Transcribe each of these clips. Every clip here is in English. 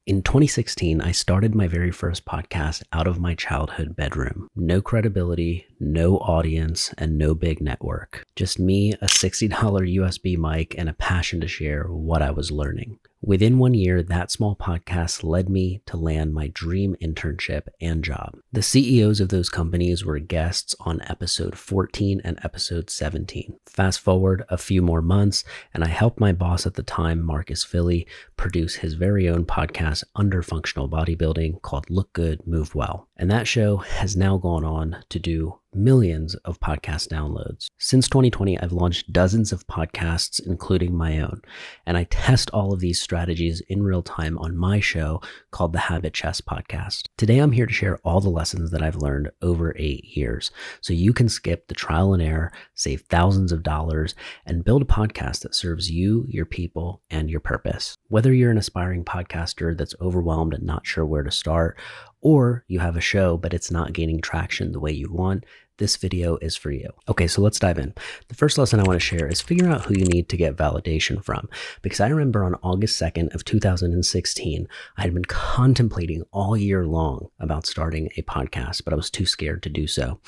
In 2016, I started my very first podcast out of my childhood bedroom. No credibility, no audience, and no big network. Just me, a $60 USB mic, and a passion to share what I was learning. Within 1 year, that small podcast led me to land my dream internship and job. The CEOs of those companies were guests on episode 14 and episode 17. Fast forward a few more months, and I helped my boss at the time, Marcus Philly, produce his very own podcast under functional bodybuilding called Look Good, Move Well. And that show has now gone on to do millions of podcast downloads. Since 2020, I've launched dozens of podcasts, including my own, and I test all of these strategies in real time on my show called the Habit Chess Podcast. Today, I'm here to share all the lessons that I've learned over 8 years, so you can skip the trial and error, save thousands of dollars, and build a podcast that serves you, your people, and your purpose. Whether you're an aspiring podcaster that's overwhelmed and not sure where to start, or you have a show but it's not gaining traction the way you want, this video is for you. Okay, so let's dive in. The first lesson I want to share is figure out who you need to get validation from. Because I remember on August 2nd of 2016, I had been contemplating all year long about starting a podcast, but I was too scared to do so.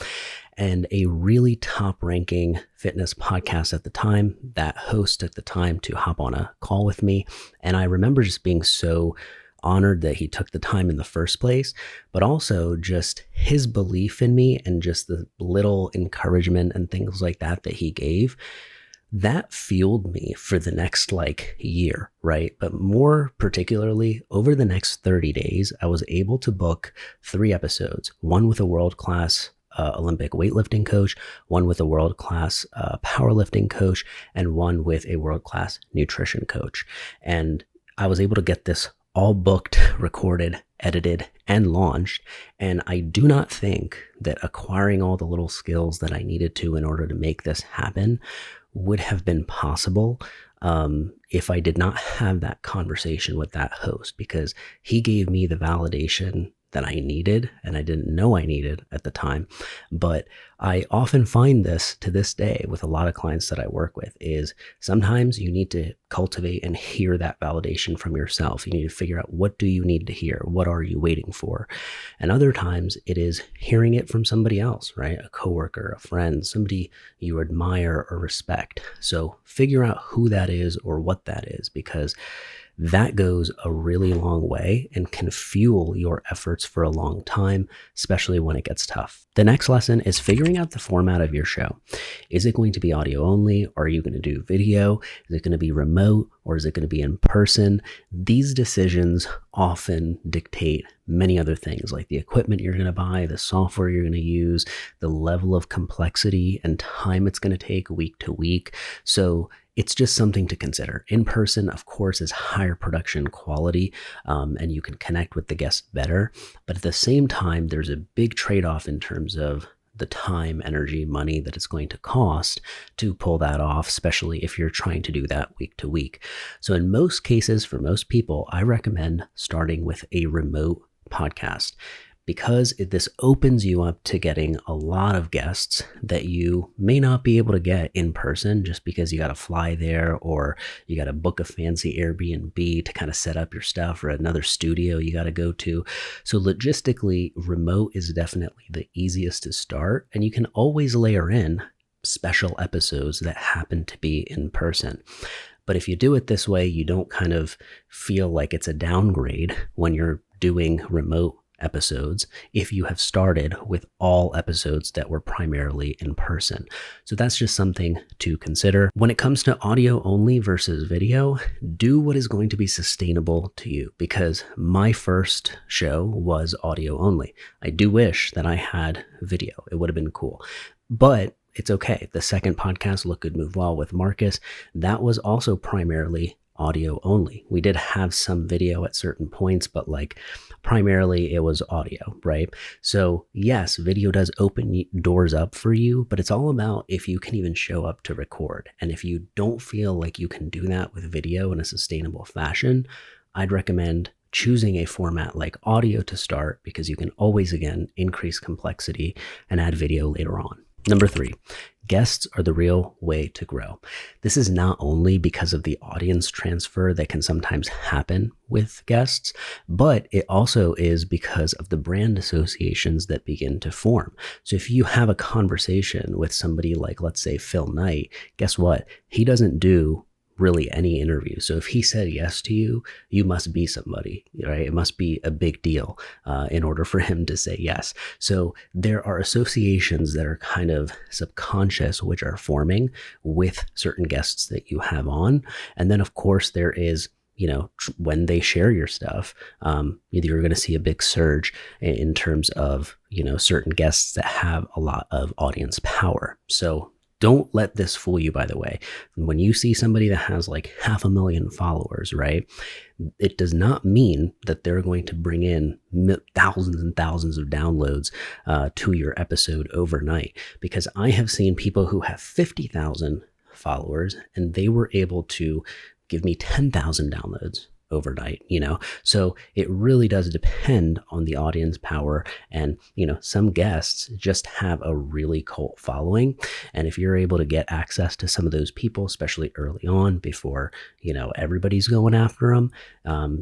And a really top ranking fitness podcast at the time, that host at the time to hop on a call with me. And I remember just being so honored that he took the time in the first place, but also just his belief in me and just the little encouragement and things like that he gave, that fueled me for the next year, right? But more particularly over the next 30 days, I was able to book 3 episodes, one with a world-class Olympic weightlifting coach, one with a world-class powerlifting coach, and one with a world-class nutrition coach. And I was able to get this all booked, recorded, edited, and launched. And I do not think that acquiring all the little skills that I needed to in order to make this happen would have been possible if I did not have that conversation with that host, because he gave me the validation that I needed, and I didn't know I needed at the time. But I often find this to this day with a lot of clients that I work with is sometimes you need to cultivate and hear that validation from yourself. You need to figure out, what do you need to hear? What are you waiting for? And other times it is hearing it from somebody else, right? A coworker, a friend, somebody you admire or respect. So figure out who that is or what that is, because that goes a really long way and can fuel your efforts for a long time, especially when it gets tough. The next lesson is figuring out the format of your show. Is it going to be audio only? Are you going to do video? Is it going to be remote, or is it going to be in person? These decisions often dictate many other things, like the equipment you're going to buy, the software you're going to use, the level of complexity and time it's going to take week to week. So it's just something to consider. In person, of course, is higher production quality, and you can connect with the guests better. But at the same time, there's a big trade-off in terms of the time, energy, money that it's going to cost to pull that off, especially if you're trying to do that week to week. So in most cases, for most people, I recommend starting with a remote podcast, because this opens you up to getting a lot of guests that you may not be able to get in person, just because you got to fly there, or you got to book a fancy Airbnb to kind of set up your stuff, or another studio you got to go to. So logistically, remote is definitely the easiest to start, and you can always layer in special episodes that happen to be in person. But if you do it this way, you don't kind of feel like it's a downgrade when you're doing remote episodes if you have started with all episodes that were primarily in person. So that's just something to consider. When it comes to audio only versus video, do what is going to be sustainable to you, because my first show was audio only. I do wish that I had video. It would have been cool, but it's okay. The second podcast, Look Good, Move Well with Marcus, that was also primarily audio only. We did have some video at certain points, but primarily it was audio, right? So yes, video does open doors up for you, but it's all about if you can even show up to record. And if you don't feel like you can do that with video in a sustainable fashion, I'd recommend choosing a format like audio to start, because you can always, again, increase complexity and add video later on. Number 3, guests are the real way to grow. This is not only because of the audience transfer that can sometimes happen with guests, but it also is because of the brand associations that begin to form. So if you have a conversation with somebody like, let's say, Phil Knight, guess what? He doesn't do really any interview. So if he said yes to you, you must be somebody, right? It must be a big deal in order for him to say yes. So there are associations that are kind of subconscious, which are forming with certain guests that you have on. And then of course there is, when they share your stuff, you're going to see a big surge in terms of, certain guests that have a lot of audience power. So don't let this fool you, by the way. When you see somebody that has like 500,000 followers, right? It does not mean that they're going to bring in thousands and thousands of downloads to your episode overnight. Because I have seen people who have 50,000 followers and they were able to give me 10,000 downloads overnight, so it really does depend on the audience power. And some guests just have a really cult following, and if you're able to get access to some of those people, especially early on before everybody's going after them,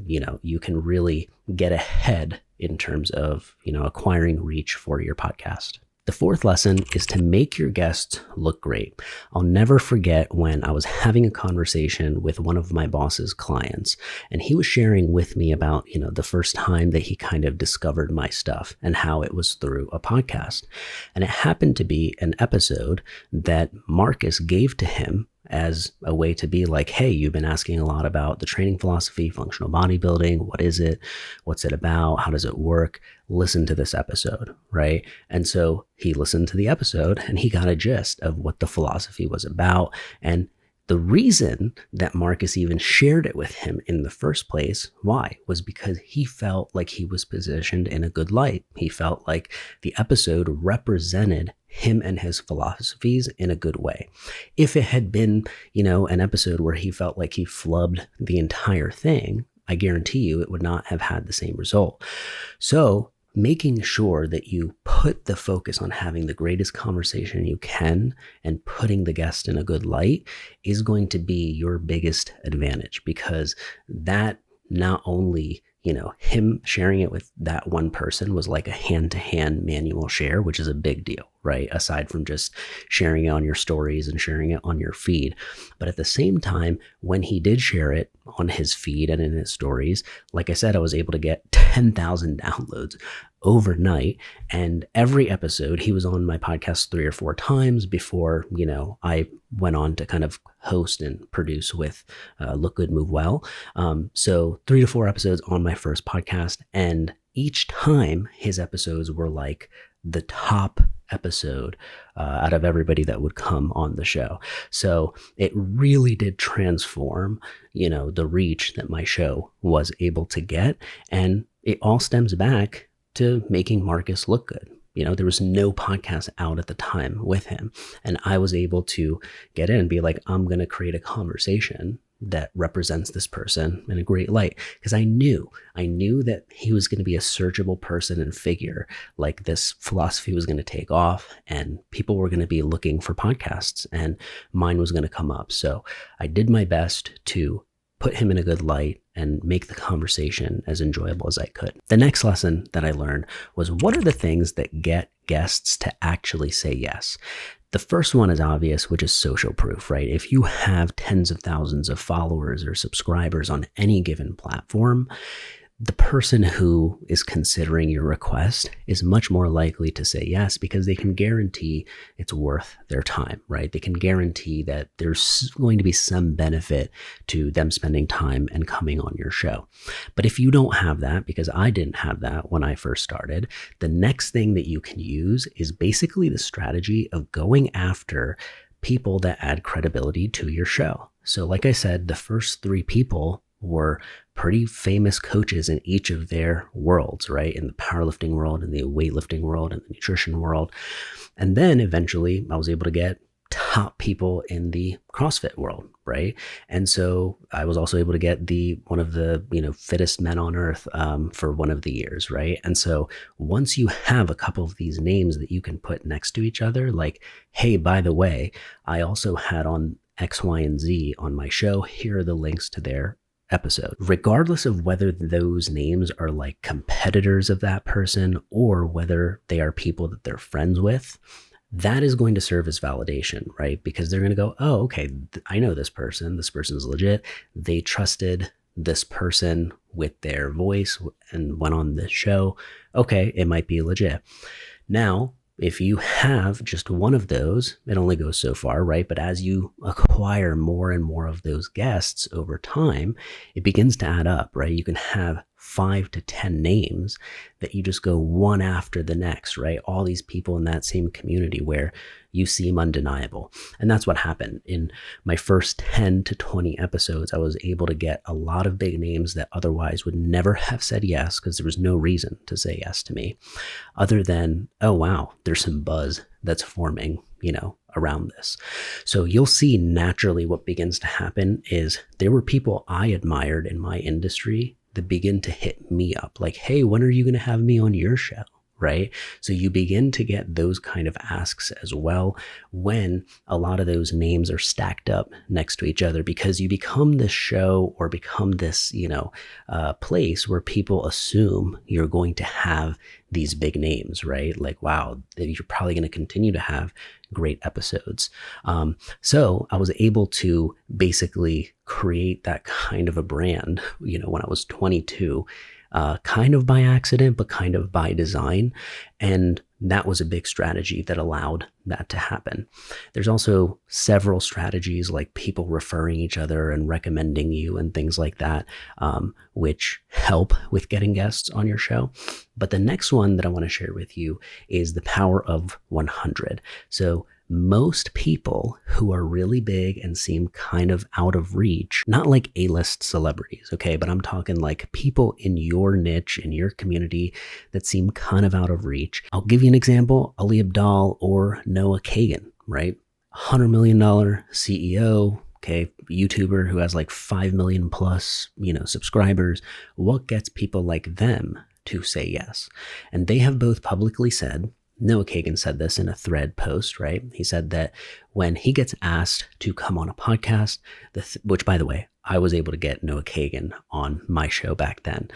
you can really get ahead in terms of acquiring reach for your podcast. The 4th lesson is to make your guests look great. I'll never forget when I was having a conversation with one of my boss's clients, and he was sharing with me about, the first time that he kind of discovered my stuff and how it was through a podcast. And it happened to be an episode that Marcus gave to him as a way to be like, hey, you've been asking a lot about the training philosophy, functional bodybuilding. What is it? What's it about? How does it work? Listen to this episode, right? And so he listened to the episode and he got a gist of what the philosophy was about. And the reason that Marcus even shared it with him in the first place, why? Was because he felt like he was positioned in a good light. He felt like the episode represented him and his philosophies in a good way. If it had been, an episode where he felt like he flubbed the entire thing, I guarantee you it would not have had the same result. So making sure that you put the focus on having the greatest conversation you can and putting the guest in a good light is going to be your biggest advantage, because that not only him sharing it with that one person was like a hand-to-hand manual share, which is a big deal, right? Aside from just sharing it on your stories and sharing it on your feed. But at the same time, when he did share it on his feed and in his stories, like I said, I was able to get 10,000 downloads overnight. And every episode, he was on my podcast 3 or 4 times before, I went on to kind of host and produce with Look Good, Move Well. So 3 to 4 episodes on my first podcast. And each time his episodes were like the top episode out of everybody that would come on the show. So it really did transform, the reach that my show was able to get. And it all stems back to making Marcus look good. There was no podcast out at the time with him. And I was able to get in and be like, I'm going to create a conversation that represents this person in a great light. Because I knew that he was going to be a searchable person and figure. Like, this philosophy was going to take off and people were going to be looking for podcasts and mine was going to come up. So I did my best to put him in a good light and make the conversation as enjoyable as I could. The next lesson that I learned was, what are the things that get guests to actually say yes? The first one is obvious, which is social proof, right? If you have tens of thousands of followers or subscribers on any given platform, the person who is considering your request is much more likely to say yes, because they can guarantee it's worth their time, right? They can guarantee that there's going to be some benefit to them spending time and coming on your show. But if you don't have that, because I didn't have that when I first started, the next thing that you can use is basically the strategy of going after people that add credibility to your show. So like I said, the first 3 people were pretty famous coaches in each of their worlds, right? In the powerlifting world, in the weightlifting world, and the nutrition world. And then eventually I was able to get top people in the CrossFit world, right? And so I was also able to get one of the fittest men on earth for one of the years, right? And so once you have a couple of these names that you can put next to each other, like, hey, by the way, I also had on X, Y, and Z on my show. Here are the links to their episode. Regardless of whether those names are like competitors of that person or whether they are people that they're friends with, that is going to serve as validation, right? Because they're going to go, oh, okay, I know this person. This person's legit. They trusted this person with their voice and went on this show. Okay, it might be legit. Now, if you have just one of those, it only goes so far, right? But as you acquire more and more of those guests over time, it begins to add up, right? You can have 5 to 10 names that you just go one after the next, right? All these people in that same community where you seem undeniable. And that's what happened. In my first 10 to 20 episodes, I was able to get a lot of big names that otherwise would never have said yes, because there was no reason to say yes to me other than, oh, wow, there's some buzz that's forming, around this. So you'll see naturally what begins to happen is there were people I admired in my industry that begin to hit me up like, hey, when are you going to have me on your show? Right? So you begin to get those kind of asks as well when a lot of those names are stacked up next to each other, because you become this show or become this, place where people assume you're going to have these big names, right? Like, wow, you're probably going to continue to have great episodes. So I was able to basically create that kind of a brand, when I was 22, kind of by accident, but kind of by design. And that was a big strategy that allowed that to happen. There's also several strategies like people referring each other and recommending you and things like that, which help with getting guests on your show. But the next one that I want to share with you is the power of 100. So most people who are really big and seem kind of out of reach, not like A-list celebrities, okay, but I'm talking like people in your niche, in your community that seem kind of out of reach. I'll give you an example, Ali Abdaal or Noah Kagan, right? $100 million CEO, okay, YouTuber who has like 5 million plus, subscribers. What gets people like them to say yes? And they have both publicly said, Noah Kagan said this in a thread post, right? He said that when he gets asked to come on a podcast, which, by the way, I was able to get Noah Kagan on my show back then,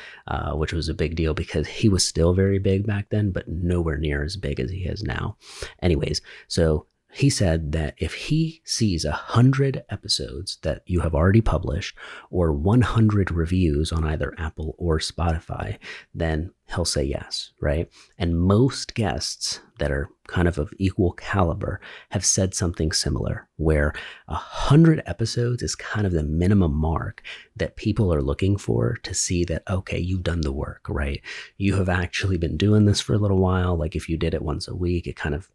which was a big deal because he was still very big back then, but nowhere near as big as he is now. Anyways, so he said that if he sees 100 episodes that you have already published or 100 reviews on either Apple or Spotify, then he'll say yes, right? And most guests that are kind of equal caliber have said something similar, where 100 episodes is kind of the minimum mark that people are looking for to see that, okay, you've done the work, right? You have actually been doing this for a little while. Like if you did it once a week, it kind of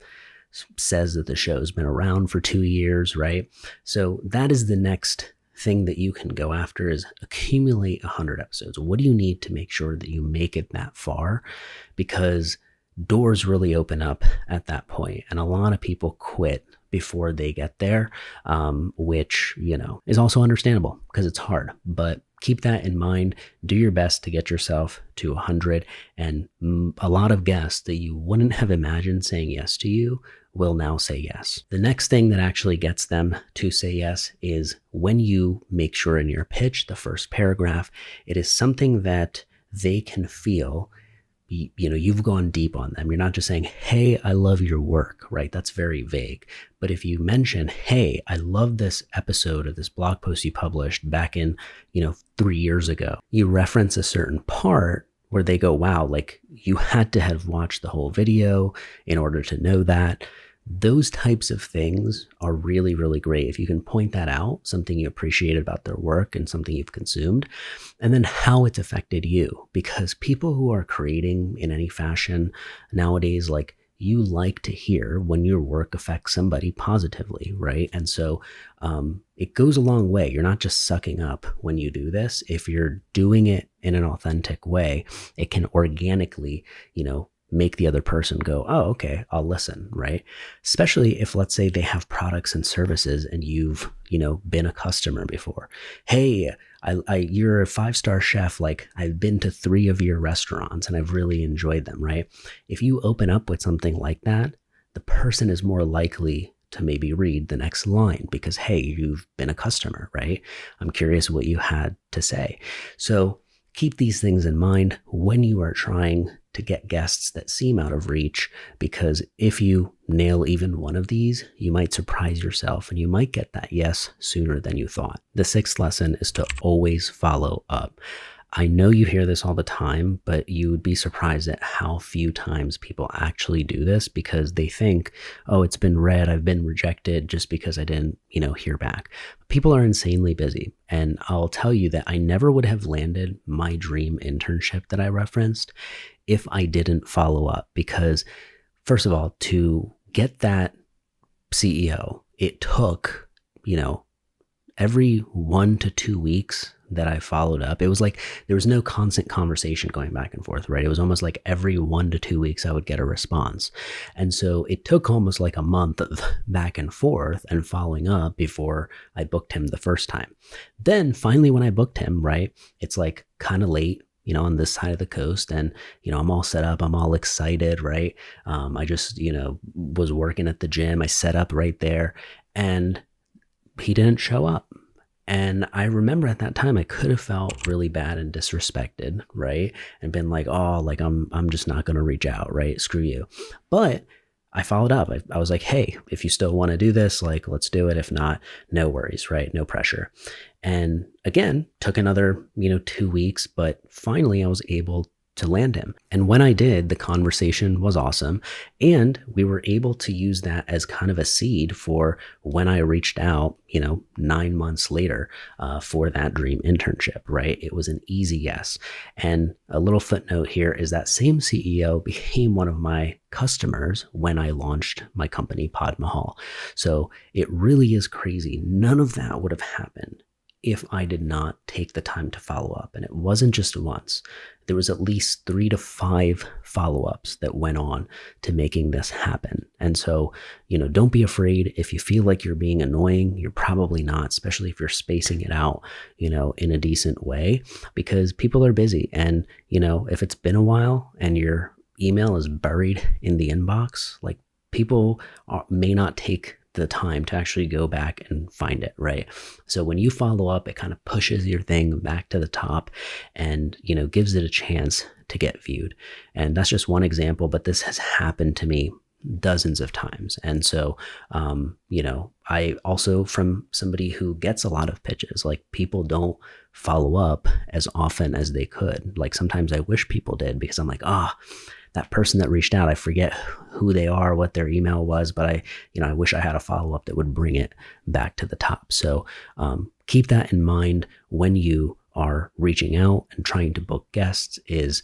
says that the show's been around for 2 years, right? So that is the next thing that you can go after, is accumulate 100 episodes. What do you need to make sure that you make it that far? Because doors really open up at that point, and a lot of people quit before they get there, which, is also understandable because it's hard. But keep that in mind. Do your best to get yourself to 100, and a lot of guests that you wouldn't have imagined saying yes to you will now say yes. The next thing that actually gets them to say yes is when you make sure in your pitch, the first paragraph, it is something that they can feel you've gone deep on them. You're not just saying, hey, I love your work, right? That's very vague. But if you mention, hey, I love this episode of this blog post you published back in, 3 years ago, you reference a certain part where they go, wow, like you had to have watched the whole video in order to know that. Those types of things are really, really great. If you can point that out, something you appreciate about their work and something you've consumed, and then how it's affected you. Because people who are creating in any fashion nowadays, like, you like to hear when your work affects somebody positively, right? And so it goes a long way. You're not just sucking up when you do this. If you're doing it in an authentic way, it can organically, make the other person go, oh, okay, I'll listen, right? Especially if, let's say, they have products and services and you've, been a customer before. Hey, you're a 5-star chef. Like, I've been to 3 of your restaurants and I've really enjoyed them, right? If you open up with something like that, the person is more likely to maybe read the next line because, hey, you've been a customer, right? I'm curious what you had to say. So keep these things in mind when you are trying to get guests that seem out of reach, because if you nail even one of these, you might surprise yourself and you might get that yes sooner than you thought. The 6th lesson is to always follow up. I know you hear this all the time, but you would be surprised at how few times people actually do this because they think, oh, it's been read, I've been rejected just because I didn't, hear back. People are insanely busy. And I'll tell you that I never would have landed my dream internship that I referenced if I didn't follow up. Because first of all, to get that CEO, it took, every 1 to 2 weeks that I followed up. It was like there was no constant conversation going back and forth, right? It was almost like every 1 to 2 weeks I would get a response. And so it took almost like a month of back and forth and following up before I booked him the first time. Then finally, when I booked him, right, it's like kind of late, on this side of the coast. And, I'm all set up. I'm all excited, right? I just, was working at the gym. I set up right there and he didn't show up. And I remember at that time, I could have felt really bad and disrespected, right? And been like, oh, like I'm just not going to reach out, right? Screw you. But I followed up. I was like, hey, if you still want to do this, like, let's do it. If not, no worries, right? No pressure. And again, took another, 2 weeks, but finally I was able to land him. And when I did, the conversation was awesome. And we were able to use that as kind of a seed for when I reached out, 9 months later for that dream internship, right? It was an easy yes. And a little footnote here is that same CEO became one of my customers when I launched my company, Pod Mahal. So it really is crazy. None of that would have happened if I did not take the time to follow up. And it wasn't just once. There was at least 3 to 5 follow-ups that went on to making this happen. And so, don't be afraid. If you feel like you're being annoying, you're probably not, especially if you're spacing it out, in a decent way, because people are busy. And, if it's been a while and your email is buried in the inbox, like people may not take the time to actually go back and find it, right? So when you follow up, it kind of pushes your thing back to the top and, gives it a chance to get viewed. And that's just one example, but this has happened to me dozens of times. And so, I also, from somebody who gets a lot of pitches, like people don't follow up as often as they could. Like sometimes I wish people did because I'm like, that person that reached out, I forget who they are, what their email was, but I wish I had a follow-up that would bring it back to the top. So keep that in mind when you are reaching out and trying to book guests is,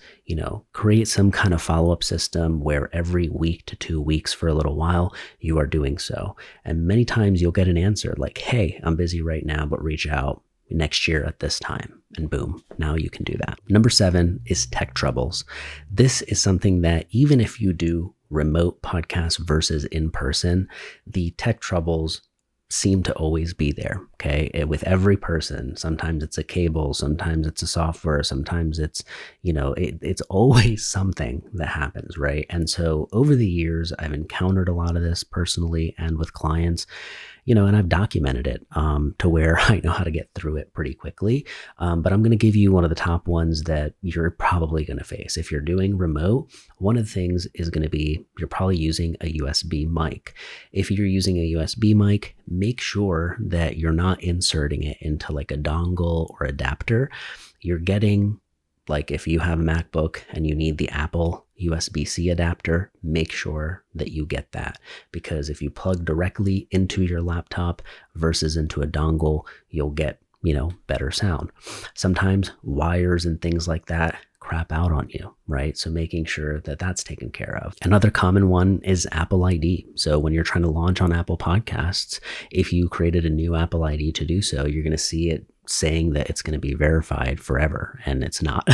create some kind of follow-up system where every week to 2 weeks for a little while, you are doing so. And many times you'll get an answer like, hey, I'm busy right now, but reach out next year at this time, and boom, now you can do that. Number 7 is tech troubles. This is something that even if you do remote podcasts versus in person, the tech troubles seem to always be there. Okay. With every person, sometimes it's a cable, sometimes it's a software, sometimes it's, it's always something that happens. Right. And so over the years, I've encountered a lot of this personally and with clients, and I've documented it to where I know how to get through it pretty quickly. But I'm going to give you one of the top ones that you're probably going to face. If you're doing remote, one of the things is going to be you're probably using a USB mic. If you're using a USB mic, make sure that you're not inserting it into like a dongle or adapter. You're getting, like if you have a MacBook and you need the Apple USB-C adapter, make sure that you get that, because if you plug directly into your laptop versus into a dongle, you'll get, better sound. Sometimes wires and things like that crap out on you, right? So making sure that that's taken care of. Another common one is Apple ID. So when you're trying to launch on Apple Podcasts, if you created a new Apple ID to do so, you're going to see it saying that it's going to be verified forever, and it's not.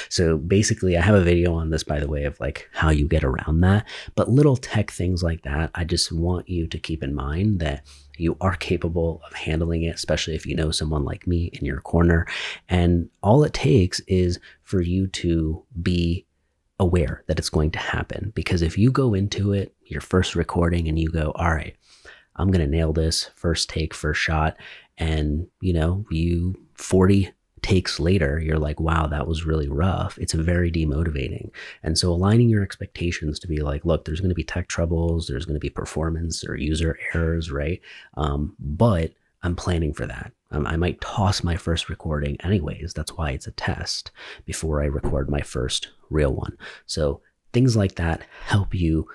So basically, I have a video on this, by the way, of like how you get around that. But little tech things like that, I just want you to keep in mind that you are capable of handling it, especially if you know someone like me in your corner. And all it takes is for you to be aware that it's going to happen. Because if you go into it, your first recording, and you go, all right, I'm going to nail this first take, first shot. And, you 40 takes later, you're like, wow, that was really rough. It's very demotivating. And so aligning your expectations to be like, look, there's going to be tech troubles, there's going to be performance or user errors, right? But I'm planning for that. I might toss my first recording anyways. That's why it's a test before I record my first real one. So things like that help you,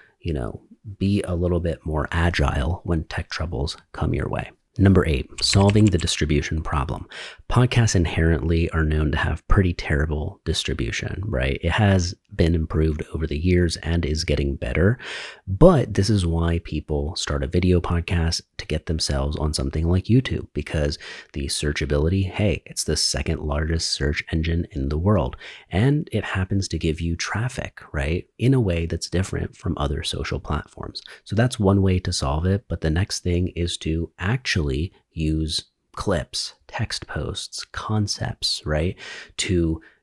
be a little bit more agile when tech troubles come your way. Number 8, solving the distribution problem. Podcasts inherently are known to have pretty terrible distribution, right? It has been improved over the years and is getting better. But this is why people start a video podcast to get themselves on something like YouTube, because the searchability, hey, it's the second largest search engine in the world. And it happens to give you traffic, right? In a way that's different from other social platforms. So that's one way to solve it. But the next thing is to actually use clips, text posts, concepts, right?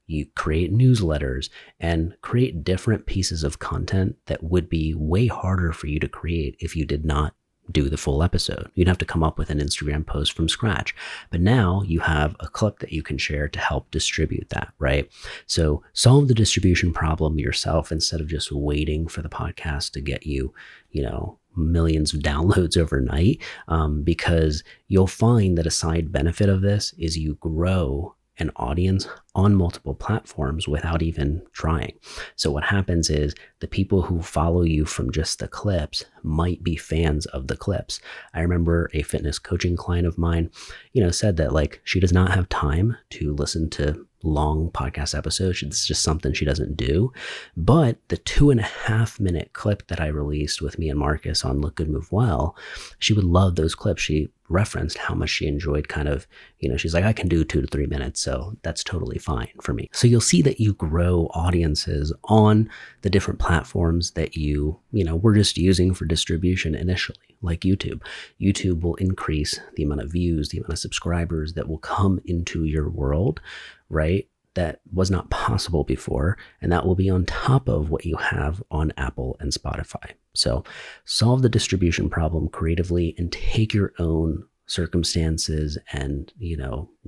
You create newsletters and create different pieces of content that would be way harder for you to create if you did not do the full episode. You'd have to come up with an Instagram post from scratch. But now you have a clip that you can share to help distribute that, right? So solve the distribution problem yourself instead of just waiting for the podcast to get you, millions of downloads overnight, because you'll find that a side benefit of this is you grow an audience on multiple platforms without even trying. So what happens is the people who follow you from just the clips might be fans of the clips. I remember a fitness coaching client of mine, said that like she does not have time to listen to long podcast episodes. It's just something she doesn't do. But the 2.5-minute clip that I released with me and Marcus on Look Good Move Well, she would love those clips. She referenced how much she enjoyed she's like, I can do 2 to 3 minutes. So that's totally fine for me. So you'll see that you grow audiences on the different platforms that we're just using for distribution initially, like YouTube. YouTube will increase the amount of views, the amount of subscribers that will come into your world, right? That was not possible before. And that will be on top of what you have on Apple and Spotify. So solve the distribution problem creatively and take your own circumstances and,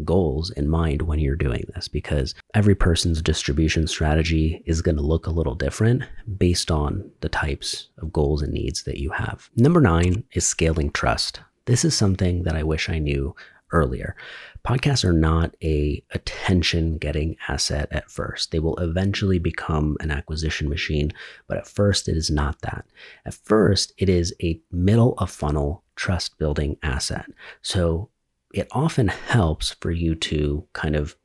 goals in mind when you're doing this, because every person's distribution strategy is going to look a little different based on the types of goals and needs that you have. Number 9 is scaling trust. This is something that I wish I knew earlier. Podcasts are not a attention-getting asset at first. They will eventually become an acquisition machine, but at first it is not that. At first, it is a middle-of-funnel trust-building asset. So it often helps for you to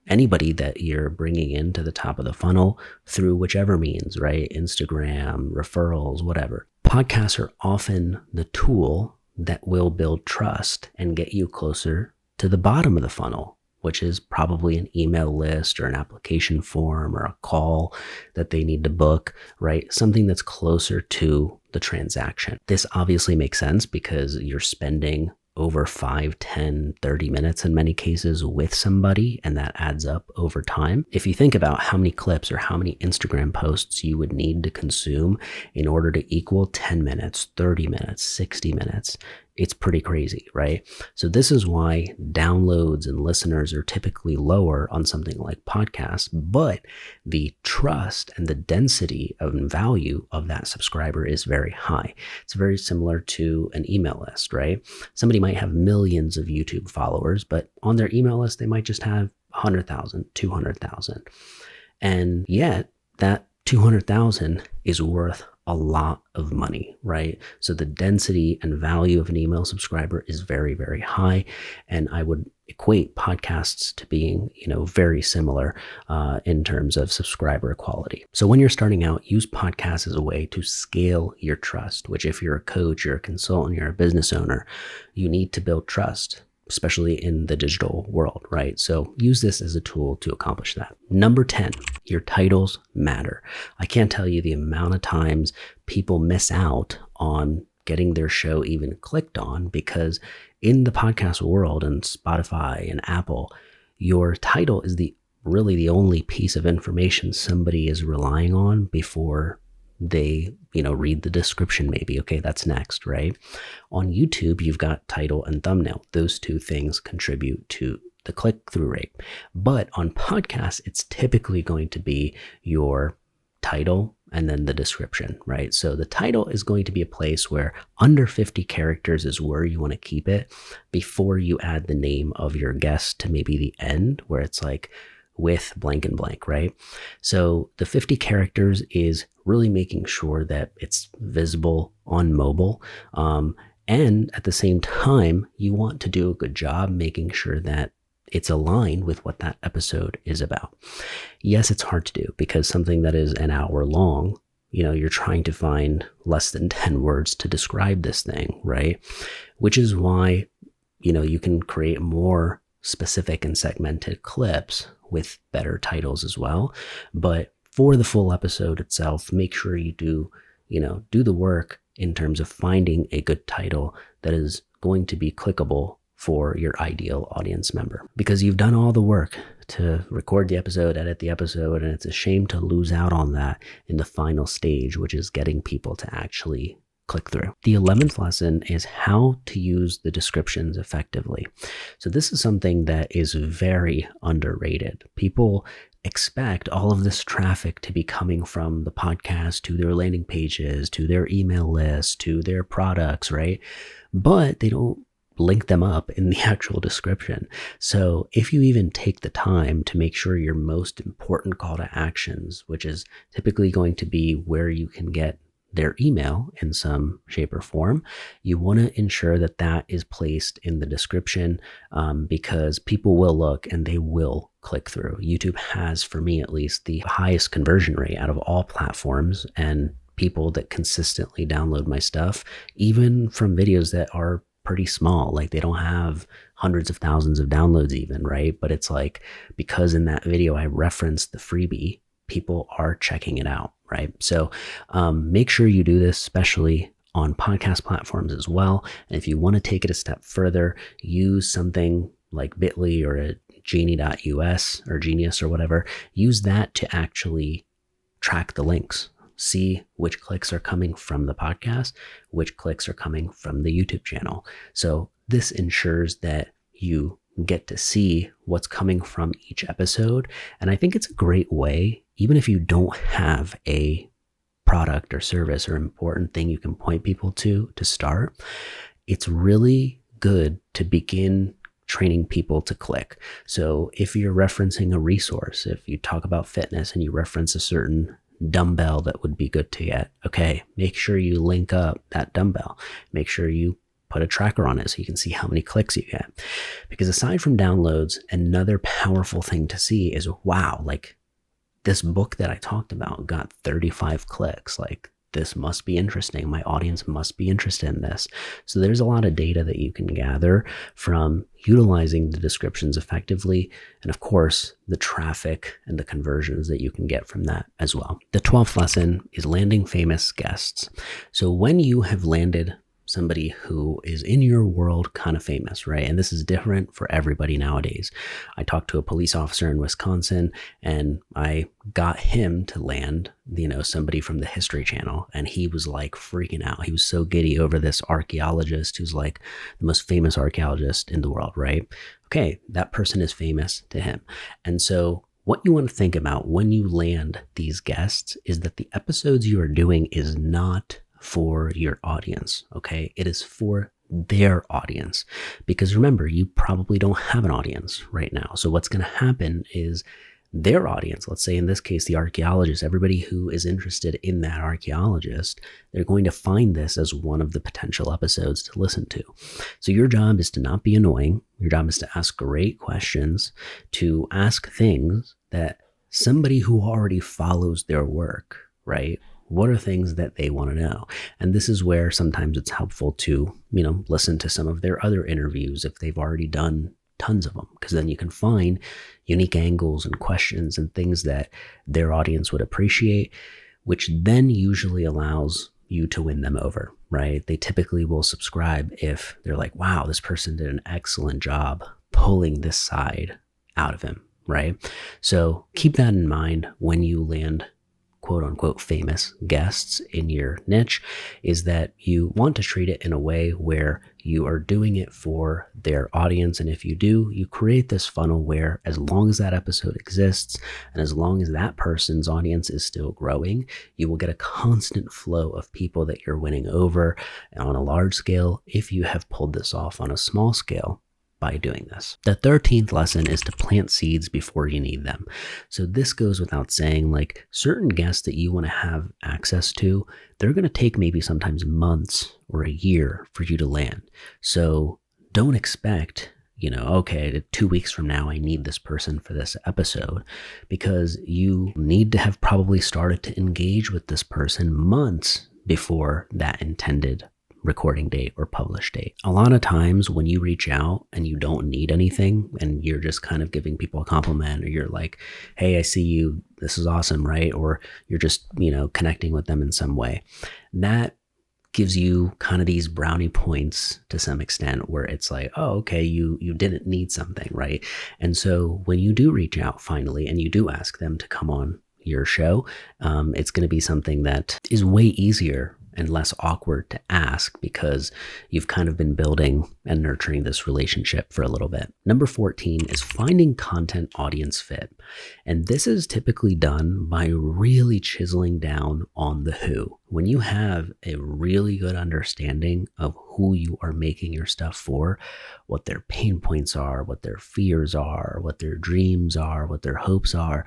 anybody that you're bringing into the top of the funnel through whichever means, right? Instagram, referrals, whatever. Podcasts are often the tool that will build trust and get you closer to the bottom of the funnel, which is probably an email list or an application form or a call that they need to book, right? Something that's closer to the transaction. This obviously makes sense because you're spending over 5, 10, 30 minutes in many cases with somebody, and that adds up over time. If you think about how many clips or how many Instagram posts you would need to consume in order to equal 10 minutes, 30 minutes, 60 minutes, it's pretty crazy, right? So this is why downloads and listeners are typically lower on something like podcasts, but the trust and the density of value of that subscriber is very high. It's very similar to an email list, right? Somebody might have millions of YouTube followers, but on their email list, they might just have 100,000, 200,000. And yet that 200,000 is worth a lot of money, right? So the density and value of an email subscriber is very, very high. And I would equate podcasts to being, very similar in terms of subscriber quality. So when you're starting out, use podcasts as a way to scale your trust, which if you're a coach, you're a consultant, you're a business owner, you need to build trust. especially in the digital world, right? So use this as a tool to accomplish that. Number 10, your titles matter. I can't tell you the amount of times people miss out on getting their show even clicked on, because in the podcast world and Spotify and Apple, your title is really the only piece of information somebody is relying on before they, read the description maybe. Okay, that's next, right? On YouTube, you've got title and thumbnail. Those two things contribute to the click-through rate. But on podcasts, it's typically going to be your title and then the description, right? So the title is going to be a place where under 50 characters is where you want to keep it before you add the name of your guest to maybe the end, where it's like with blank and blank, right? So the 50 characters is really making sure that it's visible on mobile. And at the same time, you want to do a good job making sure that it's aligned with what that episode is about. Yes, it's hard to do because something that is an hour long, you're trying to find less than 10 words to describe this thing, right? Which is why, you can create more specific and segmented clips with better titles as well. But for the full episode itself, make sure you do the work in terms of finding a good title that is going to be clickable for your ideal audience member, because you've done all the work to record the episode, edit the episode, and it's a shame to lose out on that in the final stage, which is getting people to actually click through. The 11th lesson is how to use the descriptions effectively. So this is something that is very underrated. People expect all of this traffic to be coming from the podcast to their landing pages, to their email list, to their products, right? But they don't link them up in the actual description. So if you even take the time to make sure your most important call to actions, which is typically going to be where you can get their email in some shape or form, you want to ensure that that is placed in the description, because people will look and they will click through. YouTube has, for me at least, the highest conversion rate out of all platforms, and people that consistently download my stuff, even from videos that are pretty small, like they don't have hundreds of thousands of downloads even, right? But it's like, because in that video I referenced the freebie, people are checking it out, right? So make sure you do this, especially on podcast platforms as well. And if you want to take it a step further, use something like Bitly or a genie.us or Genius or whatever. Use that to actually track the links. See which clicks are coming from the podcast, which clicks are coming from the YouTube channel. So this ensures that you get to see what's coming from each episode. And I think it's a great way, even if you don't have a product or service or important thing you can point people to start, it's really good to begin training people to click. So if you're referencing a resource, if you talk about fitness and you reference a certain dumbbell that would be good to get, okay, make sure you link up that dumbbell. Make sure you put a tracker on it so you can see how many clicks you get. Because aside from downloads, another powerful thing to see is, wow, like this book that I talked about got 35 clicks. Like, this must be interesting. My audience must be interested in this. So there's a lot of data that you can gather from utilizing the descriptions effectively. And of course, the traffic and the conversions that you can get from that as well. The 12th lesson is landing famous guests. So when you have landed somebody who is in your world kind of famous, right? And this is different for everybody nowadays. I talked to a police officer in Wisconsin and I got him to land, somebody from the History Channel. And he was like freaking out. He was so giddy over this archaeologist who's like the most famous archaeologist in the world, right? Okay, that person is famous to him. And so what you want to think about when you land these guests is that the episodes you are doing is not for your audience, okay? It is for their audience. Because remember, you probably don't have an audience right now. So what's going to happen is their audience, let's say in this case, the archaeologist, everybody who is interested in that archaeologist, they're going to find this as one of the potential episodes to listen to. So your job is to not be annoying. Your job is to ask great questions, to ask things that somebody who already follows their work, right, What are things that they want to know? And this is where sometimes it's helpful to, listen to some of their other interviews if they've already done tons of them, because then you can find unique angles and questions and things that their audience would appreciate, which then usually allows you to win them over, right? They typically will subscribe if they're like, wow, this person did an excellent job pulling this side out of him, right? So keep that in mind when you land quote unquote famous guests in your niche, is that you want to treat it in a way where you are doing it for their audience. And if you do, you create this funnel where as long as that episode exists and as long as that person's audience is still growing, you will get a constant flow of people that you're winning over on a large scale if you have pulled this off on a small scale by doing this. The 13th lesson is to plant seeds before you need them. So this goes without saying, like certain guests that you want to have access to, they're going to take maybe sometimes months or a year for you to land. So don't expect, okay, 2 weeks from now, I need this person for this episode, because you need to have probably started to engage with this person months before that intended recording date or publish date. A lot of times when you reach out and you don't need anything and you're just kind of giving people a compliment, or you're like, hey, I see you, this is awesome, right? Or you're just, connecting with them in some way, that gives you kind of these brownie points to some extent, where it's like, oh, okay, you didn't need something, right? And so when you do reach out finally and you do ask them to come on your show, it's going to be something that is way easier and less awkward to ask, because you've kind of been building and nurturing this relationship for a little bit. Number 14 is finding content audience fit. And this is typically done by really chiseling down on the who. When you have a really good understanding of who you are making your stuff for, what their pain points are, what their fears are, what their dreams are, what their hopes are,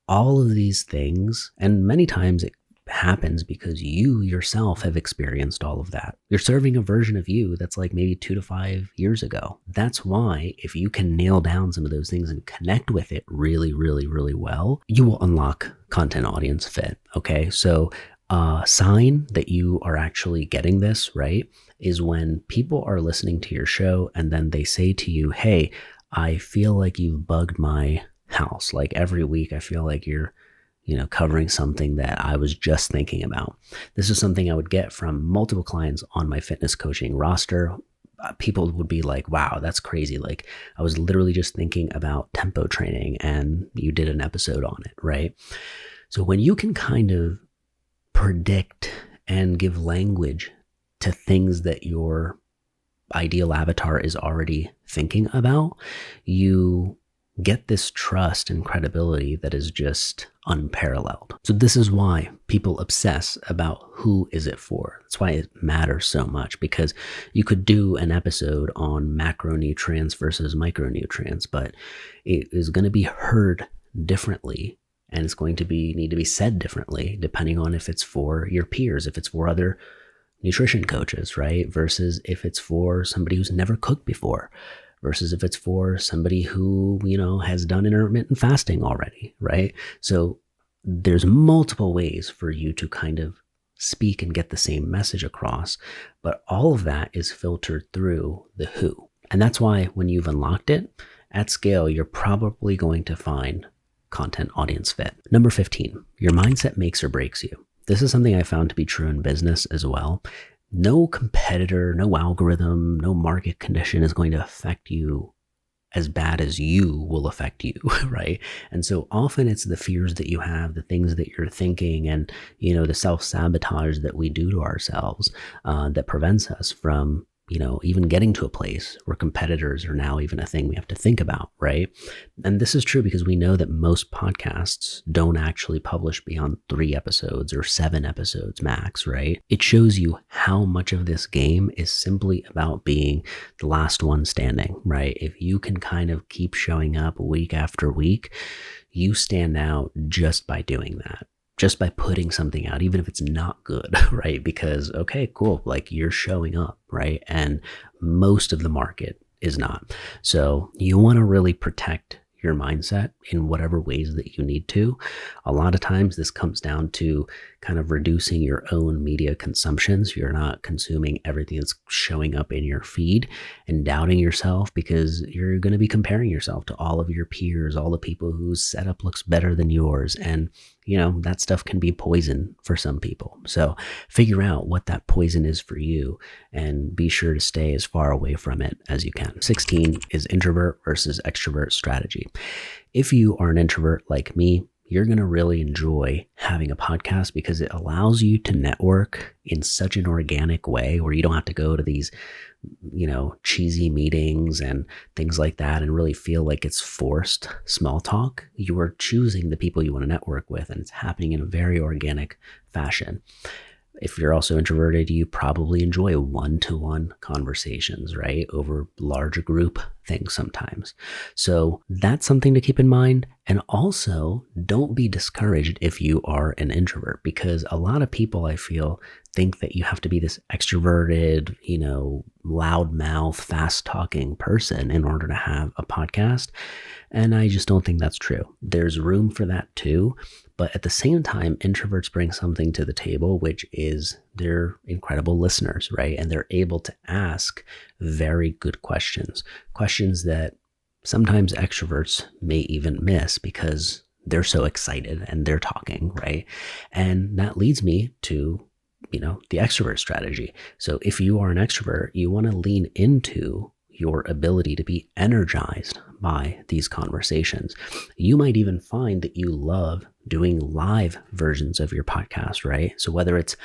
all of these things, and many times it happens because you yourself have experienced all of that. You're serving a version of you that's like maybe 2 to 5 years ago. That's why if you can nail down some of those things and connect with it really, really, really well, you will unlock content audience fit. Okay. So a sign that you are actually getting this right is when people are listening to your show and then they say to you, hey, I feel like you've bugged my house. Like every week I feel like you're covering something that I was just thinking about. This is something I would get from multiple clients on my fitness coaching roster. People would be like, wow, that's crazy. Like I was literally just thinking about tempo training and you did an episode on it, right? So when you can kind of predict and give language to things that your ideal avatar is already thinking about, you get this trust and credibility that is just unparalleled. So this is why people obsess about who is it for. That's why it matters so much, because you could do an episode on macronutrients versus micronutrients, but it is going to be heard differently, and it's going to need to be said differently depending on if it's for your peers, if it's for other nutrition coaches, right? Versus if it's for somebody who's never cooked before, versus if it's for somebody who, has done intermittent fasting already, right? So there's multiple ways for you to kind of speak and get the same message across, but all of that is filtered through the who. And that's why when you've unlocked it at scale, you're probably going to find content audience fit. Number 15, your mindset makes or breaks you. This is something I found to be true in business as well. No competitor, no algorithm, no market condition is going to affect you as bad as you will affect you, right? And so often it's the fears that you have, the things that you're thinking, and, the self-sabotage that we do to ourselves that prevents us from, even getting to a place where competitors are now even a thing we have to think about, right? And this is true because we know that most podcasts don't actually publish beyond 3 episodes or 7 episodes max, right? It shows you how much of this game is simply about being the last one standing, right? If you can kind of keep showing up week after week, you stand out just by doing that. Just by putting something out, even if it's not good, right? Because, okay, cool, like you're showing up, right? And most of the market is not. So you want to really protect your mindset in whatever ways that you need to. A lot of times this comes down to kind of reducing your own media consumption. So you're not consuming everything that's showing up in your feed and doubting yourself, because you're going to be comparing yourself to all of your peers, all the people whose setup looks better than yours. And that stuff can be poison for some people. So figure out what that poison is for you and be sure to stay as far away from it as you can. 16 is introvert versus extrovert strategy. If you are an introvert like me, you're going to really enjoy having a podcast because it allows you to network in such an organic way where you don't have to go to these cheesy meetings and things like that and really feel like it's forced small talk. You are choosing the people you want to network with, and it's happening in a very organic fashion. If you're also introverted, you probably enjoy one-to-one conversations, right? Over larger group things sometimes. So that's something to keep in mind. And also, don't be discouraged if you are an introvert, because a lot of people, I feel, think that you have to be this extroverted, loudmouth, fast-talking person in order to have a podcast. And I just don't think that's true. There's room for that too. But at the same time, introverts bring something to the table, which is they're incredible listeners, right? And they're able to ask very good questions that sometimes extroverts may even miss because they're so excited and they're talking, right? And that leads me to, the extrovert strategy. So if you are an extrovert, you want to lean into your ability to be energized by these conversations. You might even find that you love doing live versions of your podcast, right? So whether it's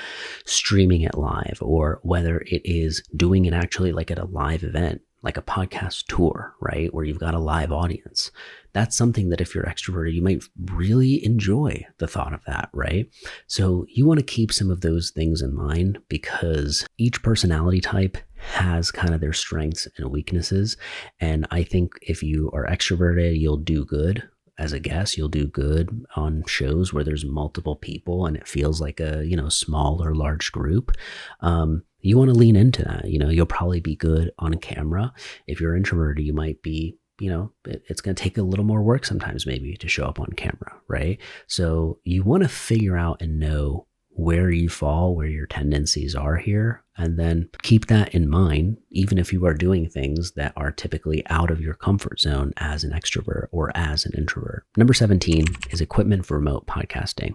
streaming it live or whether it is doing it actually like at a live event, like a podcast tour, right? Where you've got a live audience. That's something that if you're extroverted, you might really enjoy the thought of that, right? So you want to keep some of those things in mind because each personality type has kind of their strengths and weaknesses. And I think if you are extroverted, you'll do good as a guest. You'll do good on shows where there's multiple people and it feels like a, small or large group. You want to lean into that. You'll probably be good on camera. If you're introverted, you might be, it's going to take a little more work sometimes maybe to show up on camera, right? So you want to figure out and know where you fall, where your tendencies are here, and then keep that in mind, even if you are doing things that are typically out of your comfort zone as an extrovert or as an introvert. Number 17 is equipment for remote podcasting.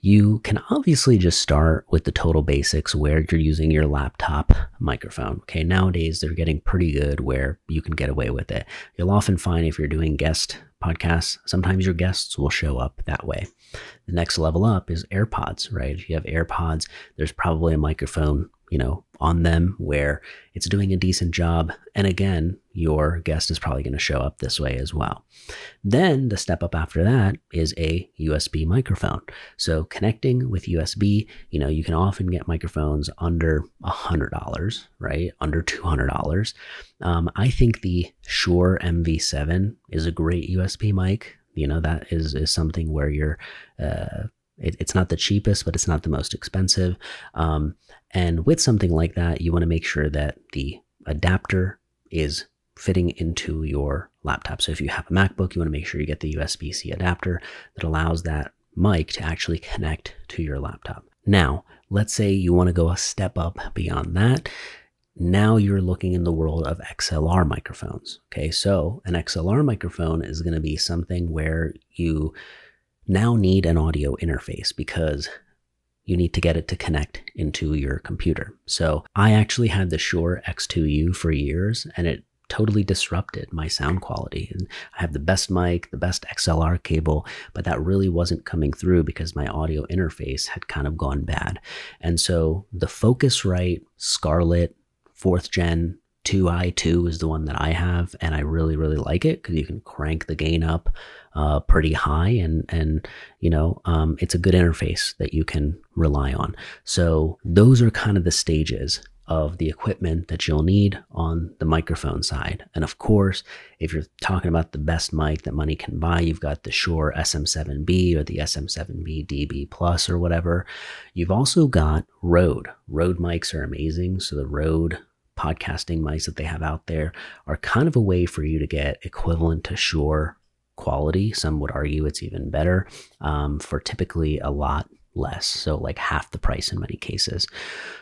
You can obviously just start with the total basics where you're using your laptop microphone. Okay, nowadays they're getting pretty good where you can get away with it. You'll often find if you're doing guest podcasts, sometimes your guests will show up that way. The next level up is AirPods, right? If you have AirPods, there's probably a microphone, on them where it's doing a decent job. And again, your guest is probably going to show up this way as well. Then the step up after that is a USB microphone. So connecting with USB, you can often get microphones under $100, right? Under $200. I think the Shure MV7 is a great USB mic. That is something where you're, it's not the cheapest, but it's not the most expensive. And with something like that, you want to make sure that the adapter is fitting into your laptop. So if you have a MacBook, you want to make sure you get the USB-C adapter that allows that mic to actually connect to your laptop. Now, let's say you want to go a step up beyond that. Now you're looking in the world of XLR microphones. Okay, so an XLR microphone is going to be something where you now need an audio interface because you need to get it to connect into your computer. So I actually had the Shure X2U for years and it totally disrupted my sound quality. And I have the best mic, the best XLR cable, but that really wasn't coming through because my audio interface had kind of gone bad. And so the Focusrite Scarlett 4th Gen 2i2 is the one that I have, and I really, really like it because you can crank the gain up pretty high, and it's a good interface that you can rely on. So those are kind of the stages of the equipment that you'll need on the microphone side. And of course, if you're talking about the best mic that money can buy, you've got the Shure SM7B or the SM7B DB Plus or whatever. You've also got Rode. Rode mics are amazing. So the Rode podcasting mics that they have out there are kind of a way for you to get equivalent to Shure quality. Some would argue it's even better for typically a lot less, so like half the price in many cases.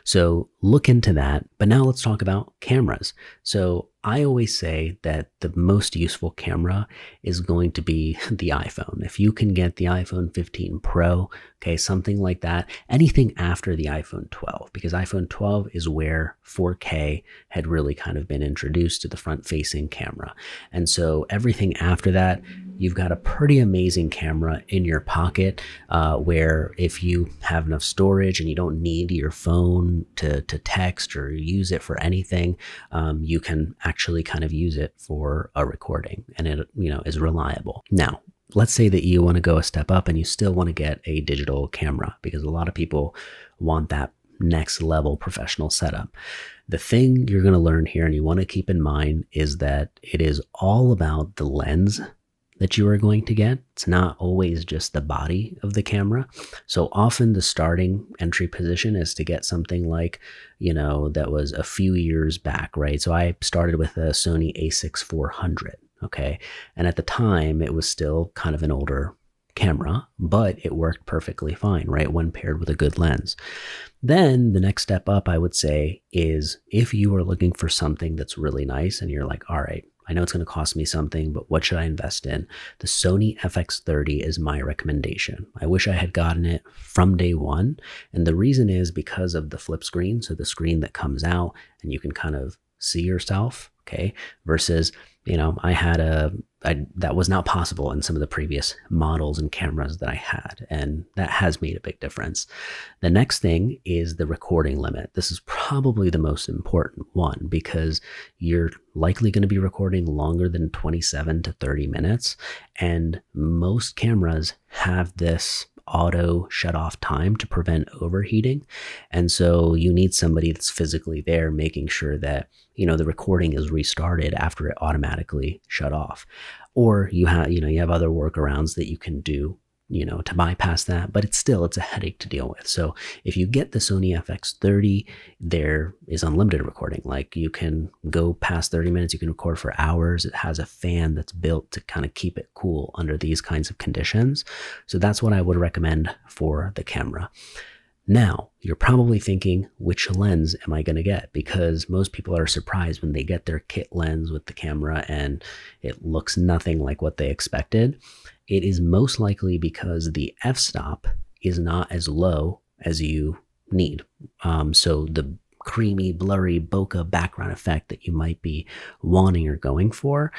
So look into that. But now let's talk about cameras. So I always say that the most useful camera is going to be the iPhone. If you can get the iPhone 15 Pro, okay, something like that, anything after the iPhone 12, because iPhone 12 is where 4K had really kind of been introduced to the front-facing camera. And so everything after that, you've got a pretty amazing camera in your pocket where if you have enough storage and you don't need your phone to text or use it for anything, you can actually kind of use it for a recording, and it is reliable. Now, let's say that you want to go a step up and you still want to get a digital camera, because a lot of people want that next level professional setup. The thing you're going to learn here and you want to keep in mind is that it is all about the lens that you are going to get. It's not always just the body of the camera. So often the starting entry position is to get something like, that was a few years back, right? So I started with a Sony a6400, okay? And at the time it was still kind of an older camera, but it worked perfectly fine, right? When paired with a good lens. Then the next step up, I would say, is if you are looking for something that's really nice and you're like, all right, I know it's going to cost me something, but what should I invest in? The Sony FX30 is my recommendation. I wish I had gotten it from day one. And the reason is because of the flip screen. So the screen that comes out and you can kind of see yourself, okay? Versus, that was not possible in some of the previous models and cameras that I had. And that has made a big difference. The next thing is the recording limit. This is probably the most important one because you're likely going to be recording longer than 27 to 30 minutes. And most cameras have this auto shut off time to prevent overheating. And so you need somebody that's physically there making sure that, the recording is restarted after it automatically shut off. Or you have other workarounds that you can do, to bypass that, but it's a headache to deal with. So if you get the Sony FX30, there is unlimited recording. Like you can go past 30 minutes, you can record for hours. It has a fan that's built to kind of keep it cool under these kinds of conditions. So that's what I would recommend for the camera. Now, you're probably thinking, which lens am I going to get? Because most people are surprised when they get their kit lens with the camera and it looks nothing like what they expected. It is most likely because the f-stop is not as low as you need. So the creamy, blurry bokeh background effect that you might be wanting or going for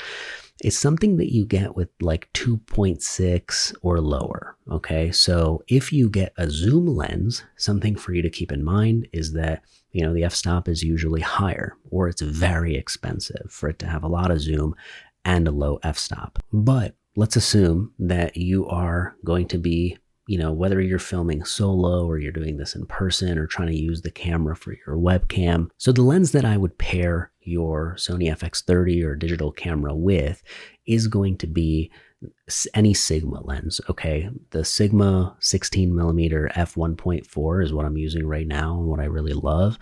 is something that you get with like 2.6 or lower, okay? So if you get a zoom lens, something for you to keep in mind is that, the f-stop is usually higher, or it's very expensive for it to have a lot of zoom and a low f-stop. But let's assume that you are going to be, whether you're filming solo or you're doing this in person or trying to use the camera for your webcam. So the lens that I would pair your Sony FX30 or digital camera with is going to be any Sigma lens, okay? The Sigma 16mm f1.4 is what I'm using right now and what I really love.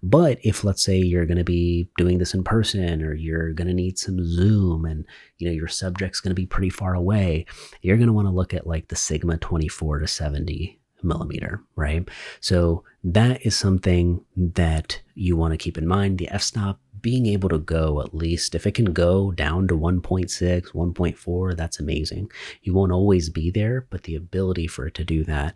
But if, let's say, you're going to be doing this in person or you're going to need some zoom and, your subject's going to be pretty far away, you're going to want to look at like the Sigma 24 to 70mm, right? So that is something that you want to keep in mind. The f-stop being able to go, at least if it can go down to 1.6, 1.4, that's amazing. You won't always be there, but the ability for it to do that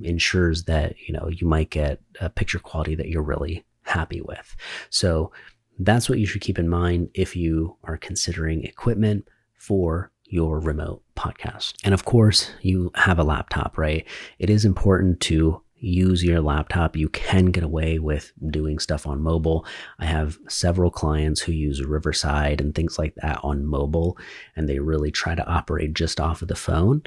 ensures that, you might get a picture quality that you're really happy with. So that's what you should keep in mind if you are considering equipment for your remote podcast. And of course, you have a laptop, right? It is important to use your laptop. You can get away with doing stuff on mobile. I have several clients who use Riverside and things like that on mobile, and they really try to operate just off of the phone.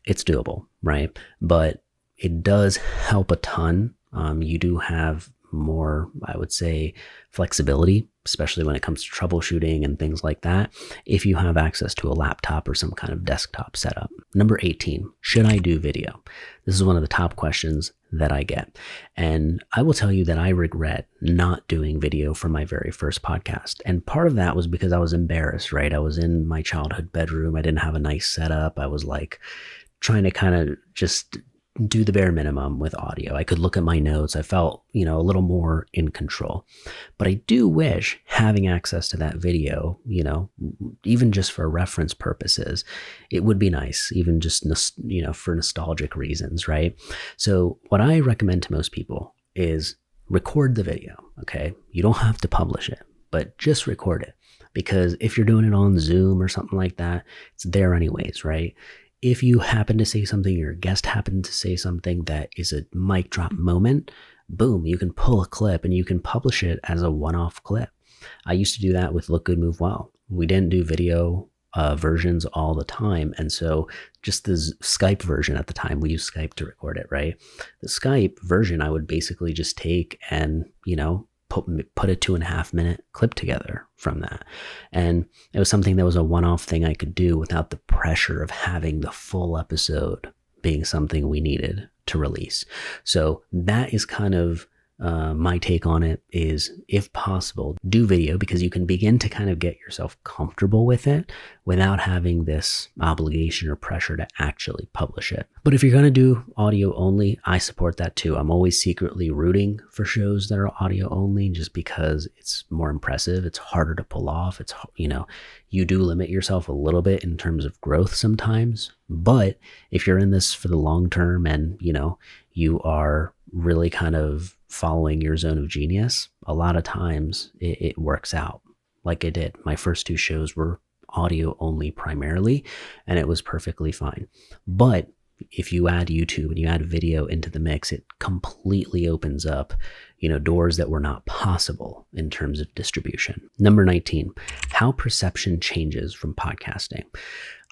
It's doable, right? But it does help a ton. You do have more, I would say, flexibility, especially when it comes to troubleshooting and things like that, if you have access to a laptop or some kind of desktop setup. Number 18, should I do video? This is one of the top questions that I get. And I will tell you that I regret not doing video for my very first podcast. And part of that was because I was embarrassed, right? I was in my childhood bedroom. I didn't have a nice setup. I was like trying to kind of just do the bare minimum with audio. I could look at my notes. I felt, a little more in control. But I do wish having access to that video, even just for reference purposes, it would be nice, even just, for nostalgic reasons, right? So what I recommend to most people is record the video, okay? You don't have to publish it, but just record it. Because if you're doing it on Zoom or something like that, it's there anyways, right? If you happen to say something, your guest happened to say something that is a mic drop moment, boom, you can pull a clip and you can publish it as a one-off clip. I used to do that with Look Good, Move Well. We didn't do video versions all the time. And so just the Skype version at the time, we used Skype to record it, right? The Skype version, I would basically just take and, put a 2.5 minute clip together from that. And it was something that was a one-off thing I could do without the pressure of having the full episode being something we needed to release. So that is kind of my take on it is, if possible, do video, because you can begin to kind of get yourself comfortable with it without having this obligation or pressure to actually publish it. But if you're going to do audio only, I support that too. I'm always secretly rooting for shows that are audio only just because it's more impressive. It's harder to pull off. It's, you do limit yourself a little bit in terms of growth sometimes. But if you're in this for the long term and, you are really kind of following your zone of genius, a lot of times it works out like it did. My first 2 shows were audio only primarily, and it was perfectly fine. But if you add YouTube and you add video into the mix, it completely opens up, doors that were not possible in terms of distribution. Number 19, how perception changes from podcasting.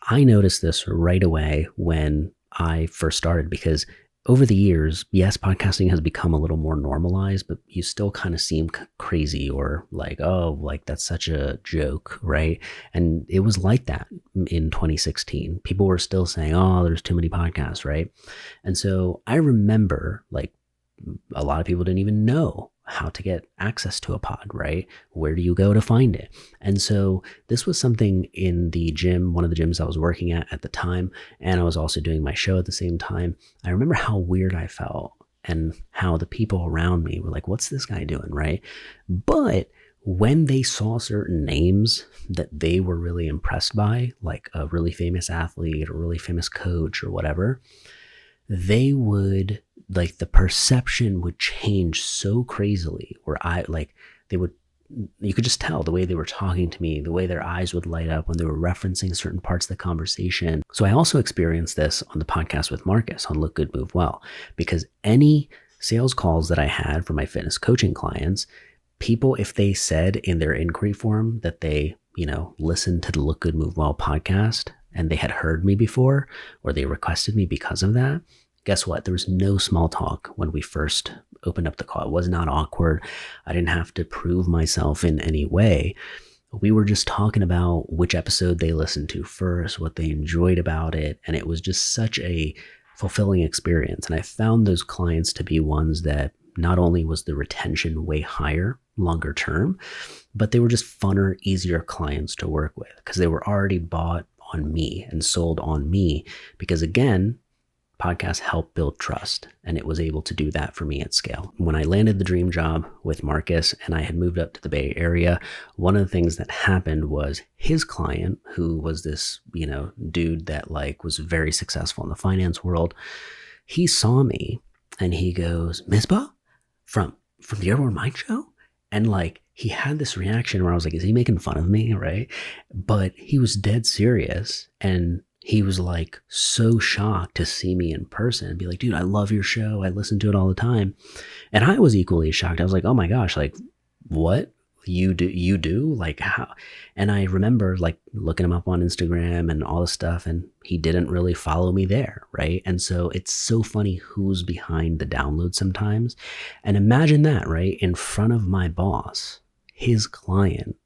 I noticed this right away when I first started, because over the years, yes, podcasting has become a little more normalized, but you still kind of seem crazy or like, oh, like that's such a joke, right? And it was like that in 2016. People were still saying, oh, there's too many podcasts, right? And so I remember like a lot of people didn't even know how to get access to a pod, right? Where do you go to find it? And so this was something in the gym, one of the gyms I was working at the time, and I was also doing my show at the same time. I remember how weird I felt and how the people around me were like, what's this guy doing, right? But when they saw certain names that they were really impressed by, like a really famous athlete or really famous coach or whatever, they would, like, the perception would change so crazily where you could just tell the way they were talking to me, the way their eyes would light up when they were referencing certain parts of the conversation. So I also experienced this on the podcast with Marcus on Look Good, Move Well, because any sales calls that I had for my fitness coaching clients, people, if they said in their inquiry form that they, listened to the Look Good, Move Well podcast and they had heard me before, or they requested me because of that, guess what? There was no small talk when we first opened up the call. It was not awkward. I didn't have to prove myself in any way. We were just talking about which episode they listened to first, what they enjoyed about it. And it was just such a fulfilling experience. And I found those clients to be ones that not only was the retention way higher, longer term, but they were just funner, easier clients to work with because they were already bought on me and sold on me. Because again, podcasts help build trust, and it was able to do that for me at scale. When I landed the dream job with Marcus and I had moved up to the Bay Area, one of the things that happened was his client, who was this, dude that was very successful in the finance world, he saw me and he goes, Misbah, from the Airborne Mind Show? And he had this reaction where I was like, is he making fun of me, right? But he was dead serious, and he was so shocked to see me in person and be like, dude, I love your show. I listen to it all the time. And I was equally shocked. I was like, oh my gosh, what? you do like how? And I remember like looking him up on Instagram and all this stuff, and he didn't really follow me there, right? And so it's so funny who's behind the download sometimes. And imagine that, right? In front of my boss, his client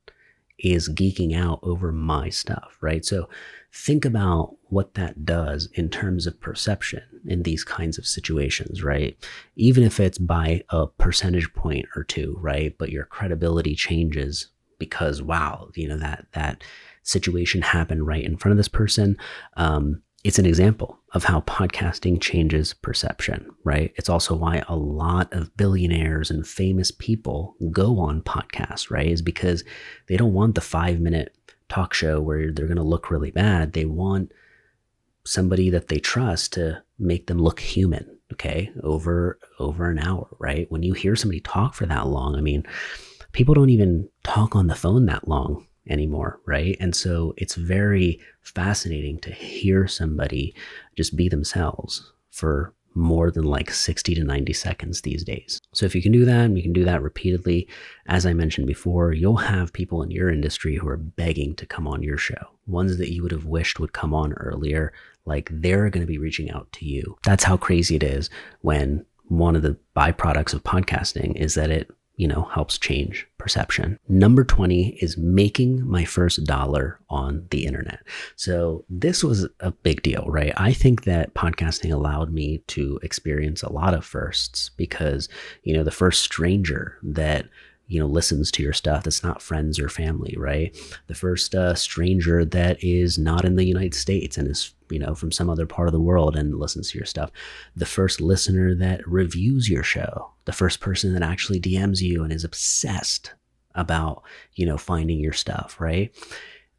is geeking out over my stuff, right? So think about what that does in terms of perception in these kinds of situations, right? Even if it's by a percentage point or two, right? But your credibility changes because, wow, that situation happened right in front of this person. It's an example of how podcasting changes perception, right? It's also why a lot of billionaires and famous people go on podcasts, right? Is because they don't want the 5-minute talk show where they're going to look really bad. They want somebody that they trust to make them look human, okay, over an hour, right? When you hear somebody talk for that long, I mean, people don't even talk on the phone that long anymore, right? And so it's very fascinating to hear somebody just be themselves for more than like 60 to 90 seconds these days. So if you can do that, and you can do that repeatedly, as I mentioned before, you'll have people in your industry who are begging to come on your show. Ones that you would have wished would come on earlier, like they're going to be reaching out to you. That's how crazy it is when one of the byproducts of podcasting is that it helps change perception. Number 20 is making my first dollar on the internet. So this was a big deal, right? I think that podcasting allowed me to experience a lot of firsts because, the first stranger that listens to your stuff that's not friends or family, right? The first stranger that is not in the United States and is from some other part of the world and listens to your stuff. The first listener that reviews your show. The first person that actually DMs you and is obsessed about, finding your stuff, right?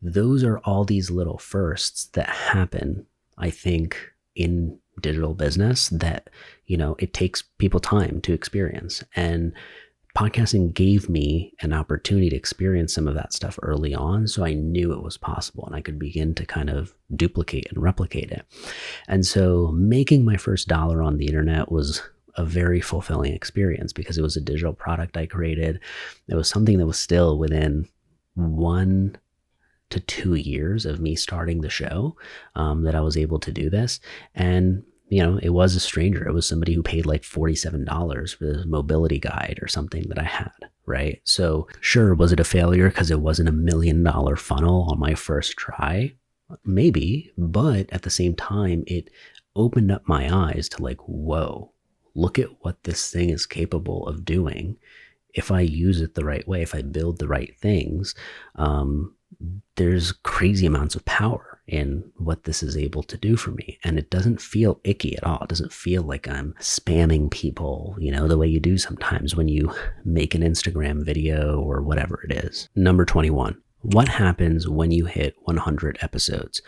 Those are all these little firsts that happen, I think, in digital business that, it takes people time to experience. And podcasting gave me an opportunity to experience some of that stuff early on. So I knew it was possible and I could begin to kind of duplicate and replicate it. And so making my first dollar on the internet was a very fulfilling experience because it was a digital product I created. It was something that was still within 1 to 2 years of me starting the show that I was able to do this. And it was a stranger. It was somebody who paid like $47 for the mobility guide or something that I had, right? So sure, was it a failure because it wasn't $1 million funnel on my first try? Maybe, but at the same time, it opened up my eyes to like, whoa, look at what this thing is capable of doing. If I use it the right way, if I build the right things, there's crazy amounts of power in what this is able to do for me. And it doesn't feel icky at all. It doesn't feel like I'm spamming people, the way you do sometimes when you make an Instagram video or whatever it is. Number 21, what happens when you hit 100 episodes?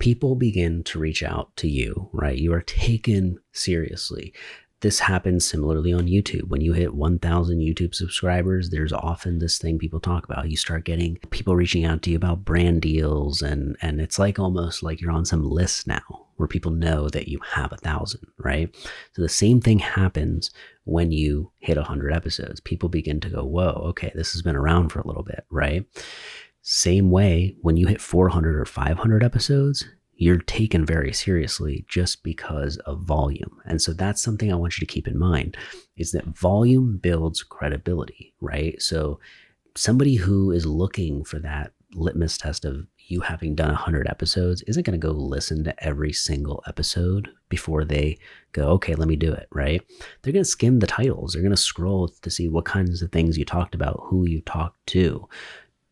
People begin to reach out to you, right? You are taken seriously. This happens similarly on YouTube. When you hit 1,000 YouTube subscribers, there's often this thing people talk about. You start getting people reaching out to you about brand deals, and it's like almost like you're on some list now where people know that you have 1,000, right? So the same thing happens when you hit 100 episodes. People begin to go, whoa, okay, this has been around for a little bit, right? Same way, when you hit 400 or 500 episodes, you're taken very seriously just because of volume. And so that's something I want you to keep in mind, is that volume builds credibility, right? So somebody who is looking for that litmus test of you having done 100 episodes isn't going to go listen to every single episode before they go, okay, let me do it, right? They're going to skim the titles. They're going to scroll to see what kinds of things you talked about, who you talked to.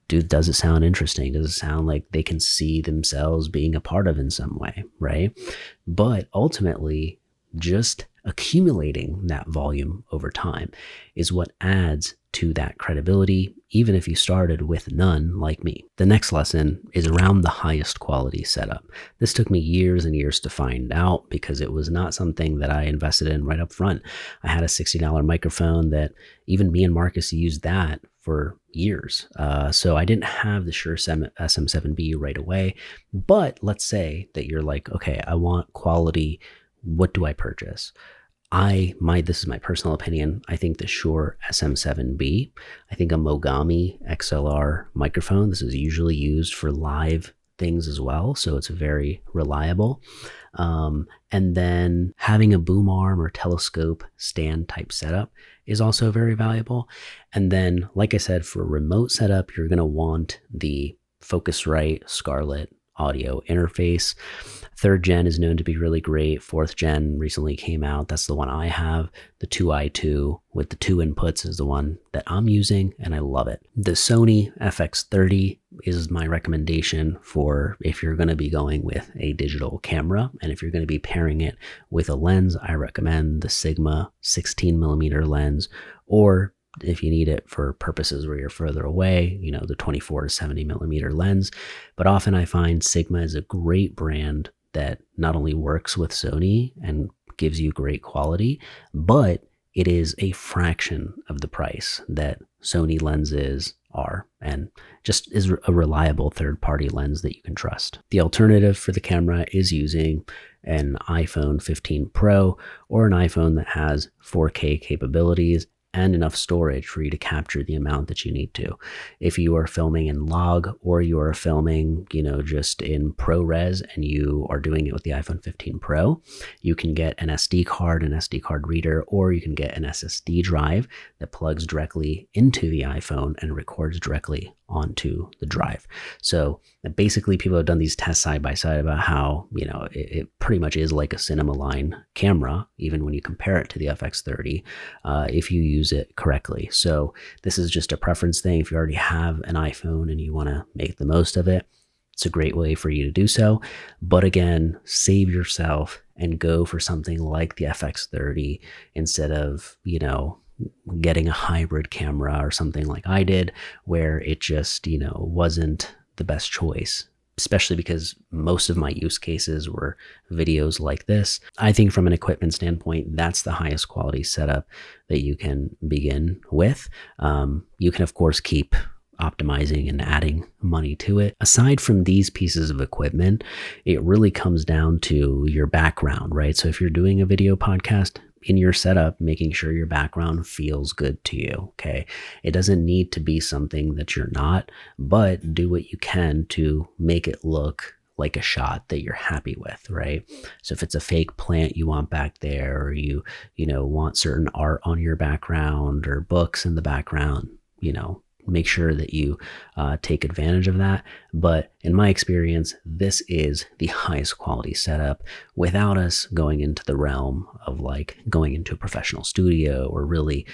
Does it sound interesting? Does it sound like they can see themselves being a part of in some way, right? But ultimately, just accumulating that volume over time is what adds to that credibility, even if you started with none like me. The next lesson is around the highest quality setup. This took me years and years to find out because it was not something that I invested in right up front. I had a $60 microphone that even me and Marcus used that for years. So I didn't have the Shure SM7B right away. But let's say that you're like, okay, I want quality. What do I purchase? This is my personal opinion. I think the Shure SM7B, I think a Mogami XLR microphone. This is usually used for live things as well, so it's very reliable. And then having a boom arm or telescope stand type setup is also very valuable. And then, like I said, for remote setup, you're going to want the Focusrite Scarlett audio interface. 3rd gen is known to be really great. 4th gen recently came out. That's the one I have. The 2i2 with the 2 inputs is the one that I'm using, and I love it. The Sony FX30 is my recommendation for if you're going to be going with a digital camera, and if you're going to be pairing it with a lens, I recommend the Sigma 16mm lens, or if you need it for purposes where you're further away, the 24 to 70mm lens. But often I find Sigma is a great brand that not only works with Sony and gives you great quality, but it is a fraction of the price that Sony lenses are, and just is a reliable third-party lens that you can trust. The alternative for the camera is using an iPhone 15 Pro or an iPhone that has 4K capabilities and enough storage for you to capture the amount that you need to. If you are filming in log, or you are filming, just in ProRes, and you are doing it with the iPhone 15 Pro, you can get an SD card, an SD card reader, or you can get an SSD drive that plugs directly into the iPhone and records directly onto the drive. So basically, people have done these tests side by side about how, it pretty much is like a cinema line camera, even when you compare it to the FX30, if you use it correctly. So this is just a preference thing. If you already have an iPhone and you want to make the most of it, it's a great way for you to do so. But again, save yourself and go for something like the FX30 instead of, getting a hybrid camera or something like I did, where it just, wasn't the best choice, especially because most of my use cases were videos like this. I think from an equipment standpoint, that's the highest quality setup that you can begin with. You can, of course, keep optimizing and adding money to it. Aside from these pieces of equipment, it really comes down to your background, right? So if you're doing a video podcast, in your setup, making sure your background feels good to you, okay? It doesn't need to be something that you're not, but do what you can to make it look like a shot that you're happy with, right? So if it's a fake plant you want back there, or you want certain art on your background or books in the background, make sure that you take advantage of that. But in my experience, this is the highest quality setup without us going into the realm of like going into a professional studio or really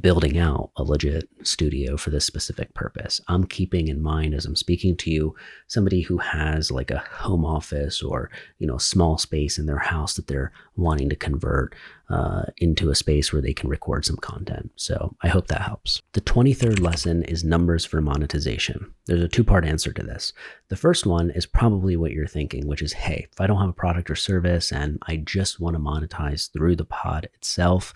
building out a legit studio for this specific purpose. I'm keeping in mind, as I'm speaking to you, somebody who has like a home office or, a small space in their house that they're wanting to convert into a space where they can record some content. So I hope that helps. The 23rd lesson is numbers for monetization. There's a 2-part answer to this. The first one is probably what you're thinking, which is, hey, if I don't have a product or service and I just want to monetize through the pod itself,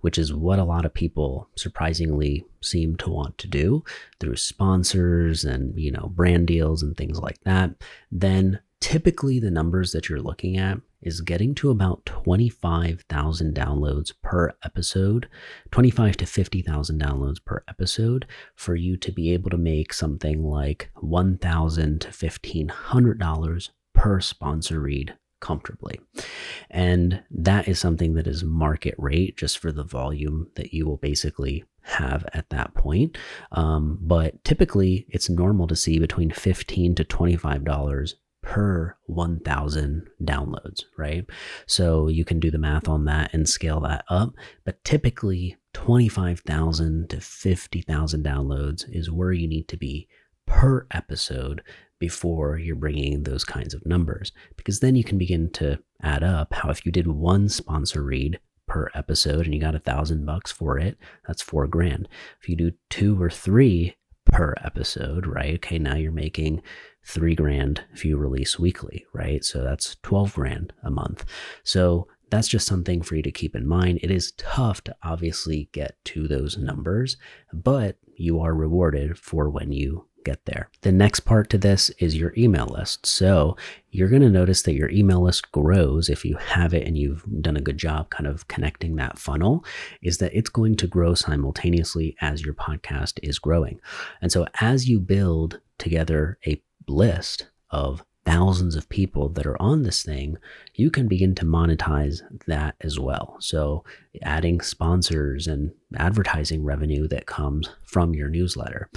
which is what a lot of people surprisingly seem to want to do through sponsors and, brand deals and things like that, then typically the numbers that you're looking at is getting to about 25,000 downloads per episode, 25 to 50,000 downloads per episode for you to be able to make something like $1,000 to $1,500 per sponsor read comfortably. And that is something that is market rate just for the volume that you will basically have at that point. But typically it's normal to see between $15 to $25 per 1,000 downloads, right? So you can do the math on that and scale that up. But typically 25,000 to 50,000 downloads is where you need to be per episode before you're bringing those kinds of numbers, because then you can begin to add up how if you did one sponsor read per episode and you got $1,000 for it, that's $4,000. If you do 2 or 3 per episode, right? Okay, now you're making $3,000 if you release weekly, right? So that's $12,000 a month. So that's just something for you to keep in mind. It is tough to obviously get to those numbers, but you are rewarded for when you get there. The next part to this is your email list. So you're going to notice that your email list grows if you have it and you've done a good job kind of connecting that funnel, is that it's going to grow simultaneously as your podcast is growing. And so as you build together a list of thousands of people that are on this thing, you can begin to monetize that as well. So adding sponsors and advertising revenue that comes from your newsletter.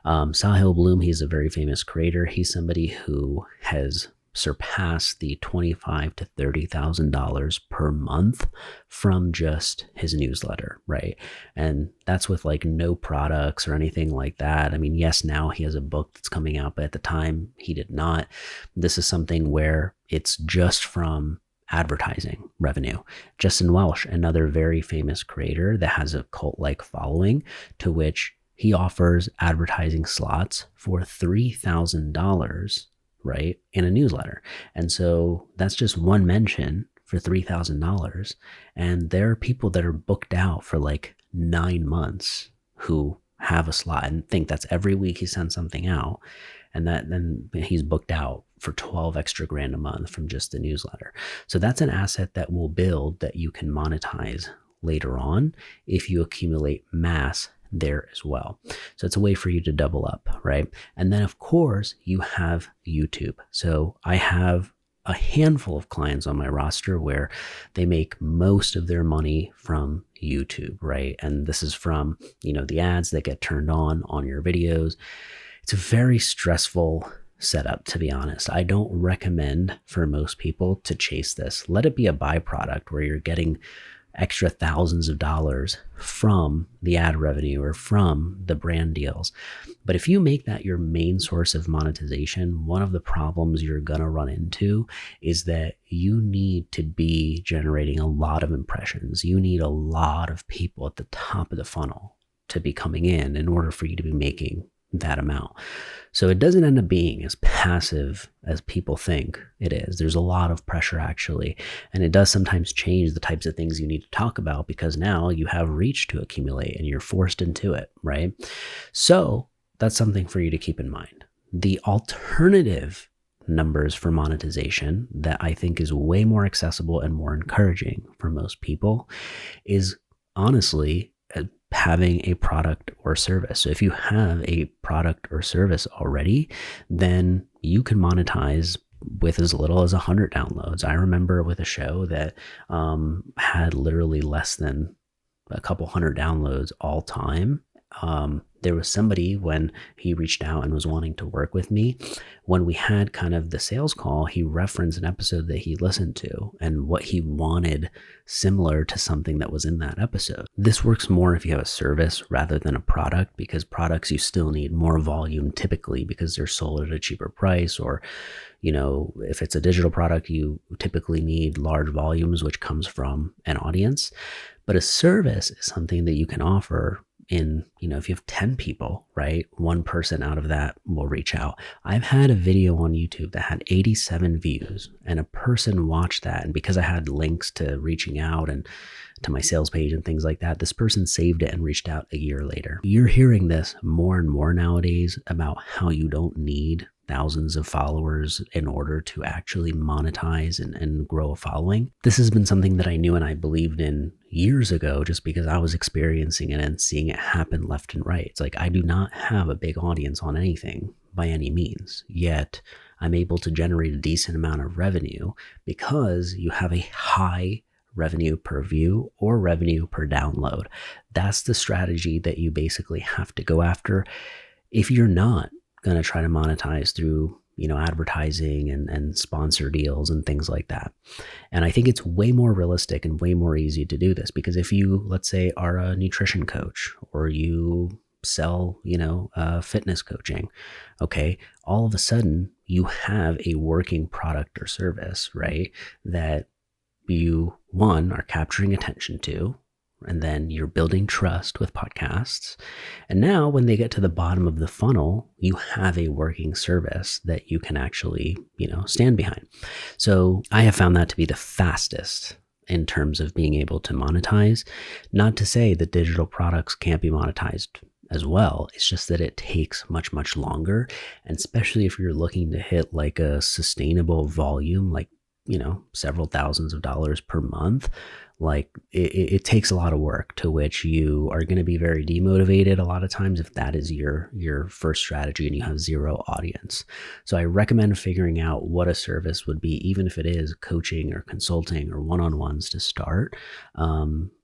Sahil Bloom, he's a very famous creator. He's somebody who has surpassed the $25,000 to $30,000 per month from just his newsletter, right? And that's with like no products or anything like that. I mean, yes, now he has a book that's coming out, but at the time he did not. This is something where it's just from advertising revenue. Justin Welsh, another very famous creator that has a cult-like following, to which he offers advertising slots for $3,000, right, in a newsletter. And so that's just one mention for $3,000. And there are people that are booked out for like 9 months who have a slot and think that's every week he sends something out. And then he's booked out for 12 extra grand a month from just the newsletter. So that's an asset that will build that you can monetize later on if you accumulate mass there as well. So it's a way for you to double up, right? And then of course you have YouTube. So I have a handful of clients on my roster where they make most of their money from YouTube, right? And this is from, the ads that get turned on your videos. It's a very stressful setup, to be honest. I don't recommend for most people to chase this. Let it be a byproduct where you're getting extra thousands of dollars from the ad revenue or from the brand deals. But if you make that your main source of monetization, one of the problems you're going to run into is that you need to be generating a lot of impressions. You need a lot of people at the top of the funnel to be coming in order for you to be making that amount. So it doesn't end up being as passive as people think it is. There's a lot of pressure actually, and it does sometimes change the types of things you need to talk about because now you have reach to accumulate and you're forced into it, right? So that's something for you to keep in mind. The alternative numbers for monetization that I think is way more accessible and more encouraging for most people is honestly having a product or service. So if you have a product or service already, then you can monetize with as little as 100 downloads. I remember with a show that had literally less than a couple hundred downloads all time. There was somebody when he reached out and was wanting to work with me, when we had kind of the sales call, he referenced an episode that he listened to and what he wanted similar to something that was in that episode. This works more if you have a service rather than a product, because products you still need more volume typically because they're sold at a cheaper price, or if it's a digital product, you typically need large volumes, which comes from an audience. But a service is something that you can offer in, if you have 10 people, right? One person out of that will reach out. I've had a video on YouTube that had 87 views and a person watched that. And because I had links to reaching out and to my sales page and things like that, this person saved it and reached out a year later. You're hearing this more and more nowadays about how you don't need thousands of followers in order to actually monetize and grow a following. This has been something that I knew and I believed in years ago just because I was experiencing it and seeing it happen left and right. It's like I do not have a big audience on anything by any means, yet I'm able to generate a decent amount of revenue because you have a high revenue per view or revenue per download. That's the strategy that you basically have to go after if you're not going to try to monetize through, advertising and sponsor deals and things like that. And I think it's way more realistic and way more easy to do this because if you, let's say, are a nutrition coach or you sell, fitness coaching, okay, all of a sudden you have a working product or service, right? That you, one, are capturing attention to, and then you're building trust with podcasts. And now when they get to the bottom of the funnel, you have a working service that you can actually, stand behind. So I have found that to be the fastest in terms of being able to monetize. Not to say that digital products can't be monetized as well. It's just that it takes much, much longer. And especially if you're looking to hit like a sustainable volume, like, several thousands of dollars per month, like it takes a lot of work, to which you are going to be very demotivated a lot of times if that is your first strategy and you have zero audience. So I recommend figuring out what a service would be, even if it is coaching or consulting or one-on-ones to start,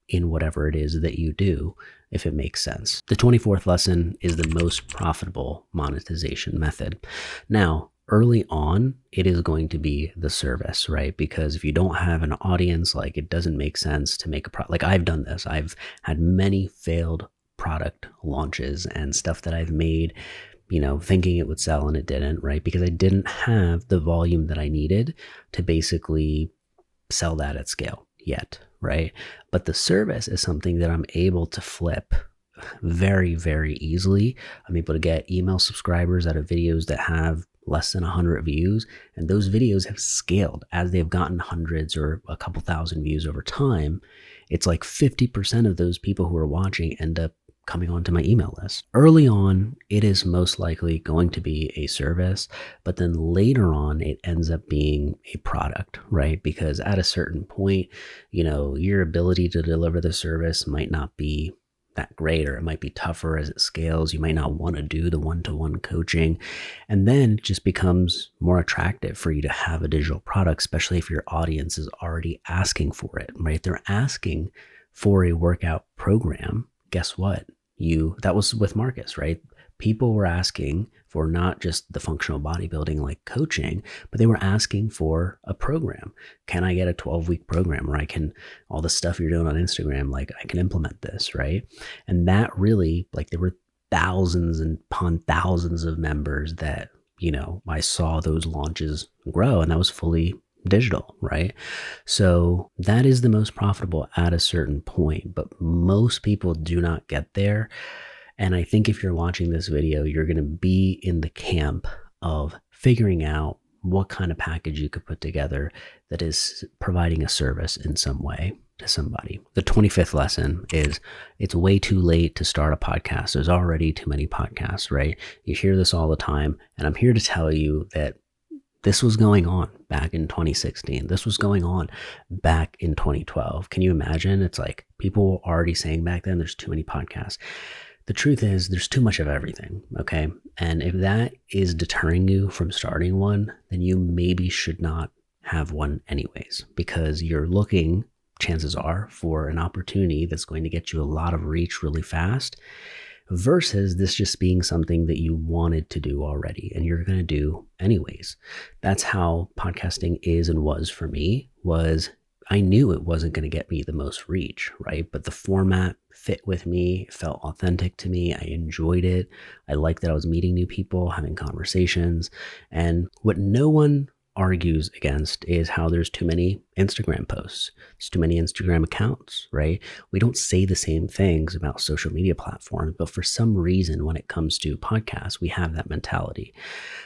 in whatever it is that you do, if it makes sense. The 24th lesson is the most profitable monetization method. Now, early on, it is going to be the service, right? Because if you don't have an audience, like, it doesn't make sense to make a product. Like, I've done this. I've had many failed product launches and stuff that I've made, thinking it would sell and it didn't, right? Because I didn't have the volume that I needed to basically sell that at scale yet, right? But the service is something that I'm able to flip very, very easily. I'm able to get email subscribers out of videos that have less than 100 views, and those videos have scaled as they've gotten hundreds or a couple thousand views over time. It's like 50% of those people who are watching end up coming onto my email list. Early on, it is most likely going to be a service, but then later on, it ends up being a product, right? Because at a certain point, your ability to deliver the service might not be that great, or it might be tougher as it scales. You might not want to do the one-to-one coaching. And then it just becomes more attractive for you to have a digital product, especially if your audience is already asking for it, right? They're asking for a workout program. Guess what? That was with Marcus, right? People were asking for not just the functional bodybuilding like coaching, but they were asking for a program. Can I get a 12-week program where all the stuff you're doing on Instagram, like, I can implement this, right? And that really, like, there were thousands and upon thousands of members that, I saw those launches grow, and that was fully digital, right? So that is the most profitable at a certain point, but most people do not get there. And I think if you're watching this video, you're going to be in the camp of figuring out what kind of package you could put together that is providing a service in some way to somebody. The 25th lesson is, it's way too late to start a podcast. There's already too many podcasts, right? You hear this all the time, and I'm here to tell you that this was going on back in 2016. This was going on back in 2012. Can you imagine? It's like people were already saying back then, there's too many podcasts. The truth is, there's too much of everything, okay? And if that is deterring you from starting one, then you maybe should not have one anyways, because you're looking, chances are, for an opportunity that's going to get you a lot of reach really fast, versus this just being something that you wanted to do already and you're going to do anyways. That's how podcasting is and was for me. I knew it wasn't going to get me the most reach, right? But the format fit with me, felt authentic to me. I enjoyed it. I liked that I was meeting new people, having conversations. And what no one argues against is how there's too many Instagram posts. There's too many Instagram accounts, right? We don't say the same things about social media platforms, but for some reason, when it comes to podcasts, we have that mentality.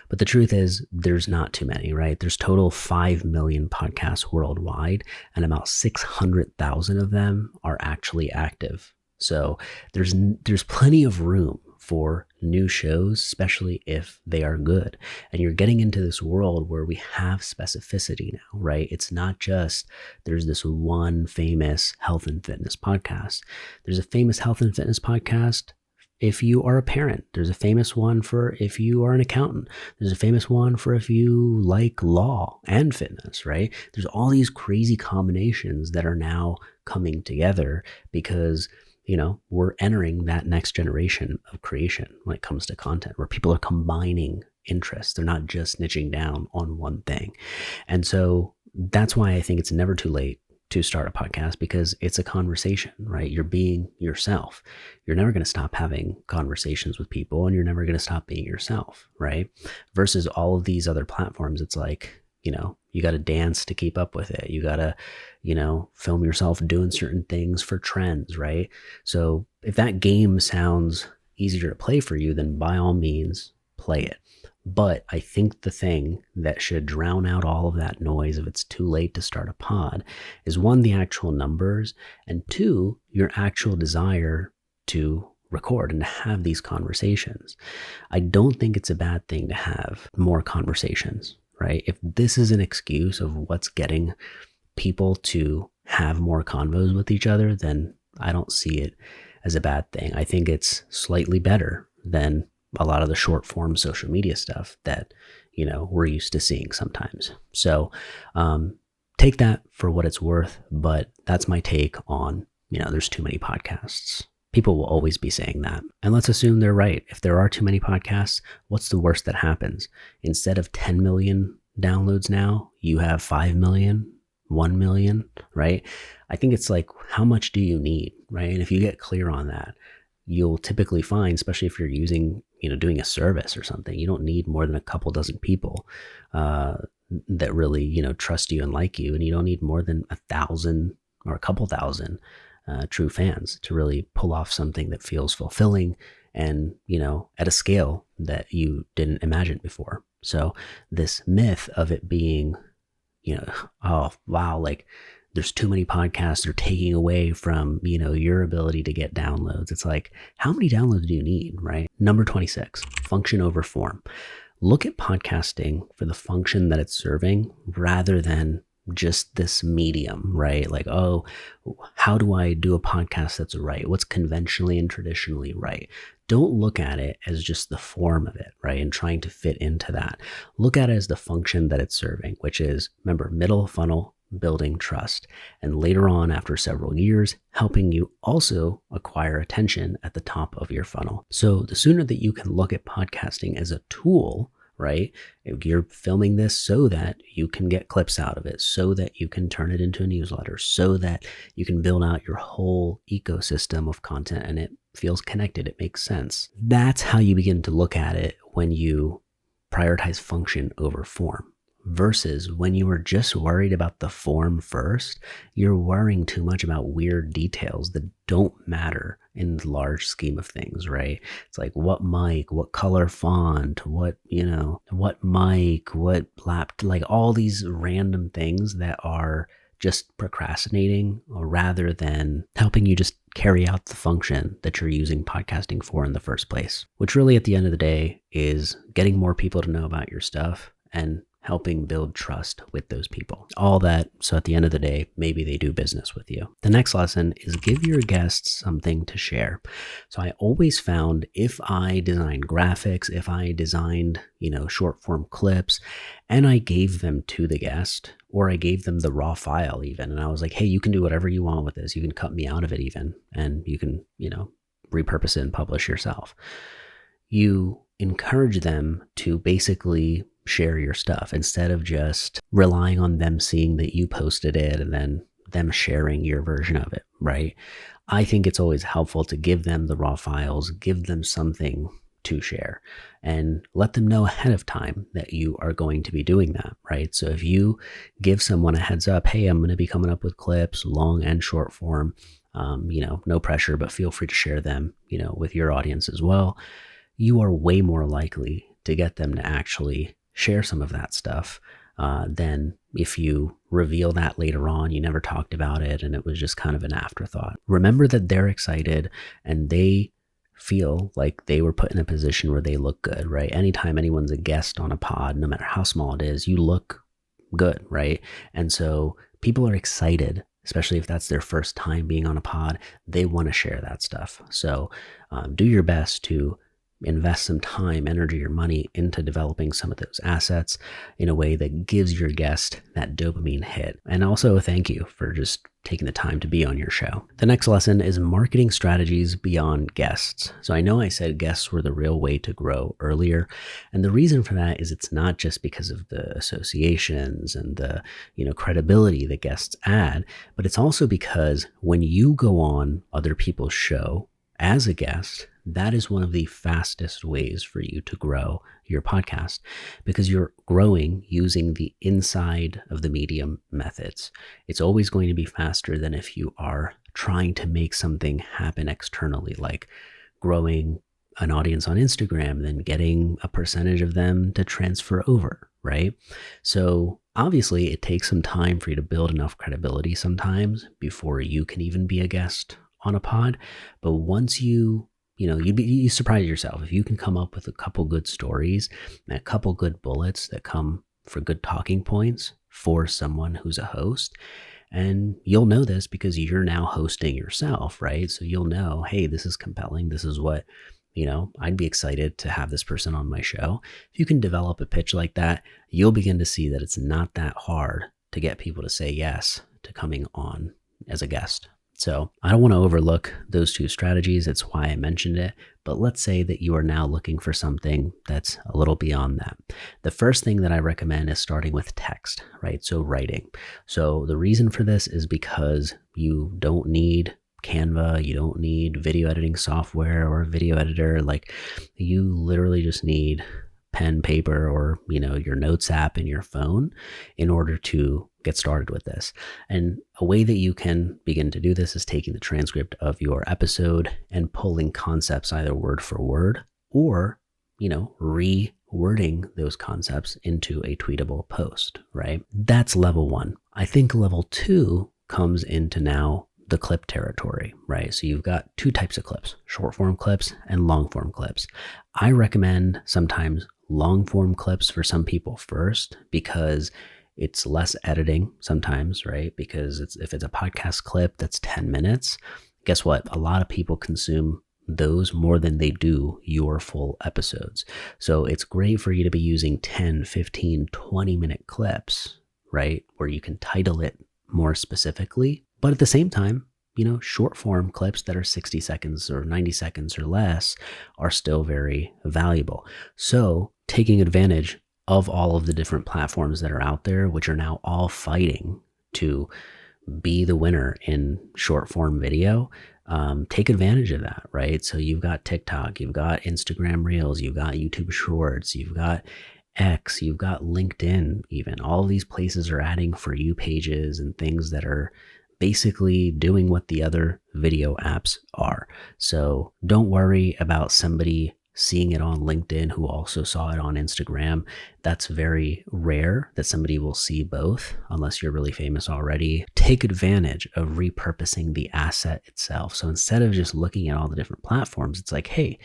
But the truth is, there's not too many, right? There's total 5 million podcasts worldwide, and about 600,000 of them are actually active. So there's plenty of room for new shows, especially if they are good. And you're getting into this world where we have specificity now, right? It's not just there's this one famous health and fitness podcast. There's a famous health and fitness podcast if you are a parent. There's a famous one for if you are an accountant. There's a famous one for if you like law and fitness, right? There's all these crazy combinations that are now coming together because we're entering that next generation of creation when it comes to content, where people are combining interests. They're not just niching down on one thing. And so that's why I think it's never too late to start a podcast, because it's a conversation, right? You're being yourself. You're never going to stop having conversations with people, and you're never going to stop being yourself, right? Versus all of these other platforms, it's like, you got to dance to keep up with it. You got to, film yourself doing certain things for trends, right? So if that game sounds easier to play for you, then by all means, play it. But I think the thing that should drown out all of that noise if it's too late to start a pod is, one, the actual numbers, and two, your actual desire to record and to have these conversations. I don't think it's a bad thing to have more conversations, right? If this is an excuse of what's getting people to have more convos with each other, then I don't see it as a bad thing. I think it's slightly better than a lot of the short form social media stuff that, we're used to seeing sometimes. So take that for what it's worth, but that's my take on, there's too many podcasts. People will always be saying that. And let's assume they're right. If there are too many podcasts, what's the worst that happens? Instead of 10 million downloads now, you have 5 million, 1 million, right? I think it's like, how much do you need, right? And if you get clear on that, you'll typically find, especially if you're using, doing a service or something, you don't need more than a couple dozen people that really, trust you and like you. And you don't need more than 1,000 or a couple thousand true fans to really pull off something that feels fulfilling and, at a scale that you didn't imagine before. So this myth of it being, oh, wow, like there's too many podcasts, they're taking away from, your ability to get downloads. It's like, how many downloads do you need, right? Number 26, function over form. Look at podcasting for the function that it's serving rather than just this medium, right? Like, oh, how do I do a podcast that's right? What's conventionally and traditionally right? Don't look at it as just the form of it, right? And trying to fit into that. Look at it as the function that it's serving, which is, remember, middle funnel, building trust. And later on, after several years, helping you also acquire attention at the top of your funnel. So the sooner that you can look at podcasting as a tool, right? You're filming this so that you can get clips out of it, so that you can turn it into a newsletter, so that you can build out your whole ecosystem of content and it feels connected. It makes sense. That's how you begin to look at it when you prioritize function over form. Versus when you were just worried about the form first, you're worrying too much about weird details that don't matter in the large scheme of things, right? It's like what mic, what color font, what mic, what like all these random things that are just procrastinating rather than helping you just carry out the function that you're using podcasting for in the first place, which really at the end of the day is getting more people to know about your stuff and helping build trust with those people. All that, so at the end of the day, maybe they do business with you. The next lesson is give your guests something to share. So I always found if I designed graphics, if I designed, short form clips, and I gave them to the guest, or I gave them the raw file even, and I was like, hey, you can do whatever you want with this. You can cut me out of it even, and you can, repurpose it and publish yourself. You encourage them to basically share your stuff instead of just relying on them seeing that you posted it and then them sharing your version of it, right? I think it's always helpful to give them the raw files, give them something to share, and let them know ahead of time that you are going to be doing that, right? So if you give someone a heads up, hey, I'm going to be coming up with clips, long and short form, no pressure, but feel free to share them, with your audience as well. You are way more likely to get them to actually share some of that stuff than if you reveal that later on, you never talked about it, and it was just kind of an afterthought. Remember that they're excited and they feel like they were put in a position where they look good, right? Anytime anyone's a guest on a pod, no matter how small it is, you look good, right? And so people are excited, especially if that's their first time being on a pod. They want to share that stuff. So do your best to invest some time, energy, or money into developing some of those assets in a way that gives your guest that dopamine hit. And also a thank you for just taking the time to be on your show. The next lesson is marketing strategies beyond guests. So I know I said guests were the real way to grow earlier. And the reason for that is it's not just because of the associations and the, credibility that guests add, but it's also because when you go on other people's show as a guest, that is one of the fastest ways for you to grow your podcast because you're growing using the inside of the medium methods. It's always going to be faster than if you are trying to make something happen externally, like growing an audience on Instagram, then getting a percentage of them to transfer over, right? So obviously it takes some time for you to build enough credibility sometimes before you can even be a guest on a pod. But once you you surprise yourself if you can come up with a couple good stories and a couple good bullets that come for good talking points for someone who's a host. And you'll know this because you're now hosting yourself, right? So you'll know, hey, this is compelling. This is what, I'd be excited to have this person on my show. If you can develop a pitch like that, you'll begin to see that it's not that hard to get people to say yes to coming on as a guest. So I don't want to overlook those two strategies. It's why I mentioned it. But let's say that you are now looking for something that's a little beyond that. The first thing that I recommend is starting with text, right? So writing. So the reason for this is because you don't need Canva, you don't need video editing software or a video editor. Like, you literally just need pen, paper, or your notes app in your phone in order to get started with this. And a way that you can begin to do this is taking the transcript of your episode and pulling concepts either word for word or rewording those concepts into a tweetable post, right? That's level one. I think level two comes into now the clip territory, right? So you've got two types of clips, short form clips and long form clips. I recommend sometimes long form clips for some people first because it's less editing sometimes, right? Because if it's a podcast clip that's 10 minutes, guess what? A lot of people consume those more than they do your full episodes. So it's great for you to be using 10, 15, 20-minute clips, right? Where you can title it more specifically. But at the same time, short form clips that are 60 seconds or 90 seconds or less are still very valuable. So taking advantage of all of the different platforms that are out there, which are now all fighting to be the winner in short form video, take advantage of that, right? So you've got TikTok, you've got Instagram Reels, you've got YouTube Shorts, you've got X, you've got LinkedIn even. All of these places are adding For You pages and things that are basically doing what the other video apps are. So don't worry about somebody seeing it on LinkedIn who also saw it on Instagram. That's very rare that somebody will see both unless you're really famous already. Take advantage of repurposing the asset itself. So instead of just looking at all the different platforms, it's like, hey,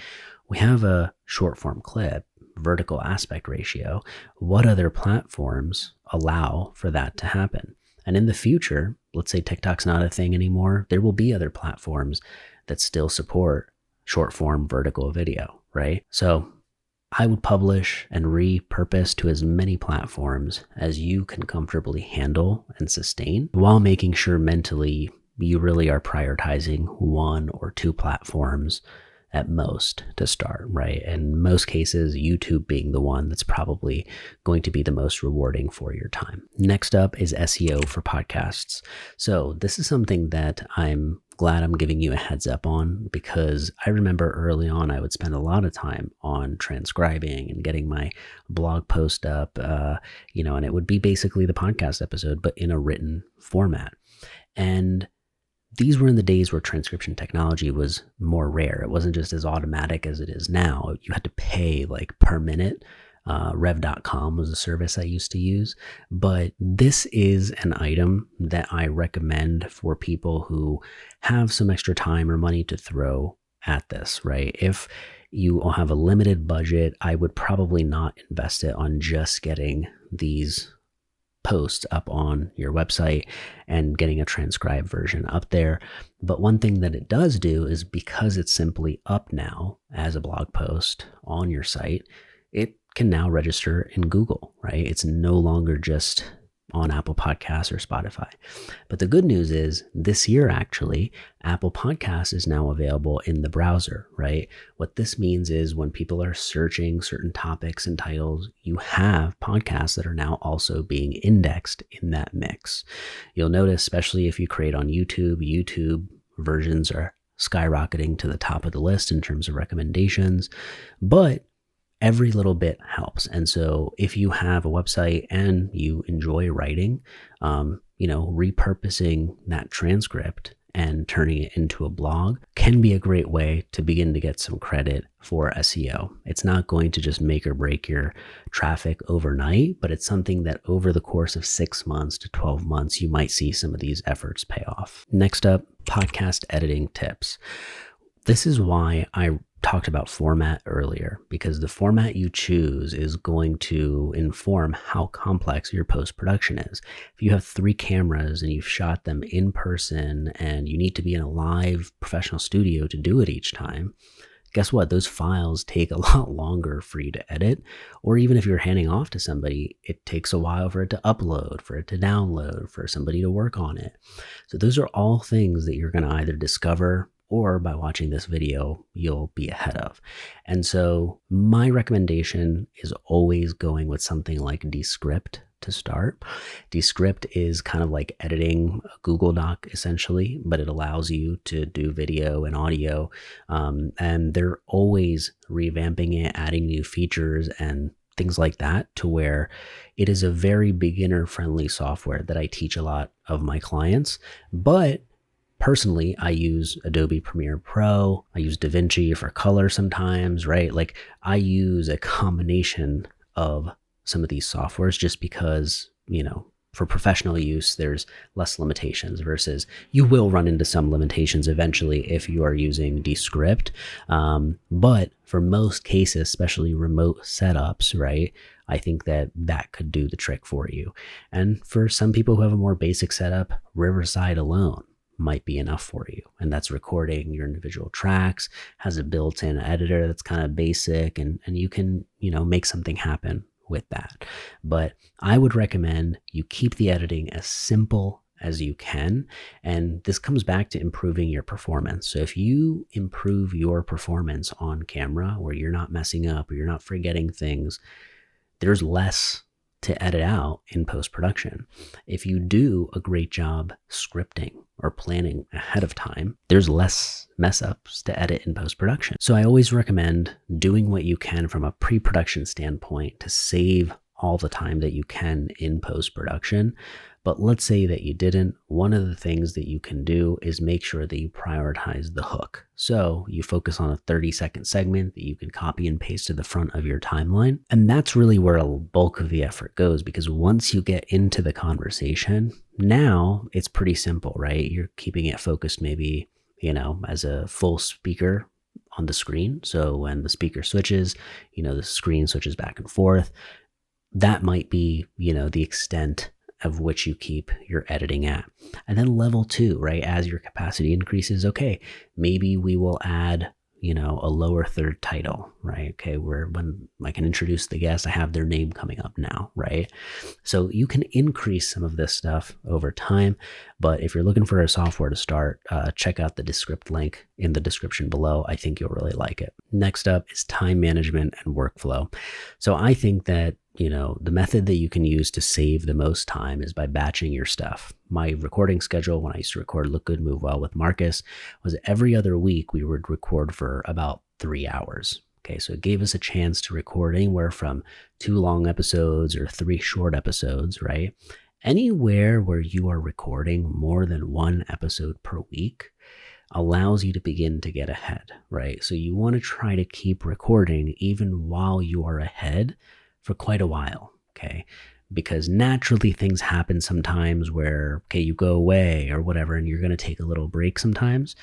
we have a short form clip, vertical aspect ratio. What other platforms allow for that to happen? And in the future, let's say TikTok's not a thing anymore, there will be other platforms that still support short form vertical video, right? So I would publish and repurpose to as many platforms as you can comfortably handle and sustain while making sure mentally you really are prioritizing one or two platforms at most to start, right? In most cases, YouTube being the one that's probably going to be the most rewarding for your time. Next up is SEO for podcasts. So this is something that I'm glad I'm giving you a heads up on, because I remember early on I would spend a lot of time on transcribing and getting my blog post up, and it would be basically the podcast episode, but in a written format. And these were in the days where transcription technology was more rare. It wasn't just as automatic as it is now. You had to pay like per minute. Rev.com was a service I used to use. But this is an item that I recommend for people who have some extra time or money to throw at this, right? If you have a limited budget, I would probably not invest it on just getting these posts up on your website and getting a transcribed version up there. But one thing that it does do is, because it's simply up now as a blog post on your site, it can now register in Google, right? It's no longer just on Apple Podcasts or Spotify. But the good news is this year, actually, Apple Podcasts is now available in the browser, right? What this means is when people are searching certain topics and titles, you have podcasts that are now also being indexed in that mix. You'll notice, especially if you create on YouTube versions are skyrocketing to the top of the list in terms of recommendations, but every little bit helps. And so if you have a website and you enjoy writing, repurposing that transcript and turning it into a blog can be a great way to begin to get some credit for SEO. It's not going to just make or break your traffic overnight, but it's something that over the course of 6 months to 12 months, you might see some of these efforts pay off. Next up, podcast editing tips. This is why I talked about format earlier, because the format you choose is going to inform how complex your post-production is. If you have 3 cameras and you've shot them in person and you need to be in a live professional studio to do it each time, guess what? Those files take a lot longer for you to edit. Or even if you're handing off to somebody, it takes a while for it to upload, for it to download, for somebody to work on it. So those are all things that you're going to either discover, or by watching this video, you'll be ahead of. And so my recommendation is always going with something like Descript to start. Descript is kind of like editing a Google Doc essentially, but it allows you to do video and audio. And they're always revamping it, adding new features and things like that, to where it is a very beginner friendly software that I teach a lot of my clients. But personally, I use Adobe Premiere Pro. I use DaVinci for color sometimes, right? Like I use a combination of some of these softwares just because, for professional use, there's less limitations versus you will run into some limitations eventually if you are using Descript. But for most cases, especially remote setups, right, I think that could do the trick for you. And for some people who have a more basic setup, Riverside alone might be enough for you. And that's recording your individual tracks, has a built-in editor that's kind of basic, and you can, make something happen with that. But I would recommend you keep the editing as simple as you can. And this comes back to improving your performance. So if you improve your performance on camera, where you're not messing up or you're not forgetting things, there's less to edit out in post-production. If you do a great job scripting or planning ahead of time, there's less mess ups to edit in post-production. So I always recommend doing what you can from a pre-production standpoint to save all the time that you can in post-production. But let's say that you didn't. One of the things that you can do is make sure that you prioritize the hook. So you focus on a 30-second segment that you can copy and paste to the front of your timeline. And that's really where a bulk of the effort goes, because once you get into the conversation, now it's pretty simple, right? You're keeping it focused maybe, as a full speaker on the screen. So when the speaker switches, the screen switches back and forth. That might be, the extent of which you keep your editing at. And then level 2, right? As your capacity increases, okay, maybe we will add, a lower third title, right? Okay, where when I can introduce the guest, I have their name coming up now, right? So you can increase some of this stuff over time. But if you're looking for a software to start, check out the Descript link in the description below. I think you'll really like it. Next up is time management and workflow. So I think that the method that you can use to save the most time is by batching your stuff. My recording schedule when I used to record Look Good, Move Well with Marcus was every other week we would record for about 3 hours. Okay, so it gave us a chance to record anywhere from 2 long episodes or 3 short episodes, right? Anywhere where you are recording more than 1 episode per week allows you to begin to get ahead, right? So you want to try to keep recording even while you are ahead for quite a while, okay? Because naturally things happen sometimes where, okay, you go away or whatever, and you're going to take a little break sometimes.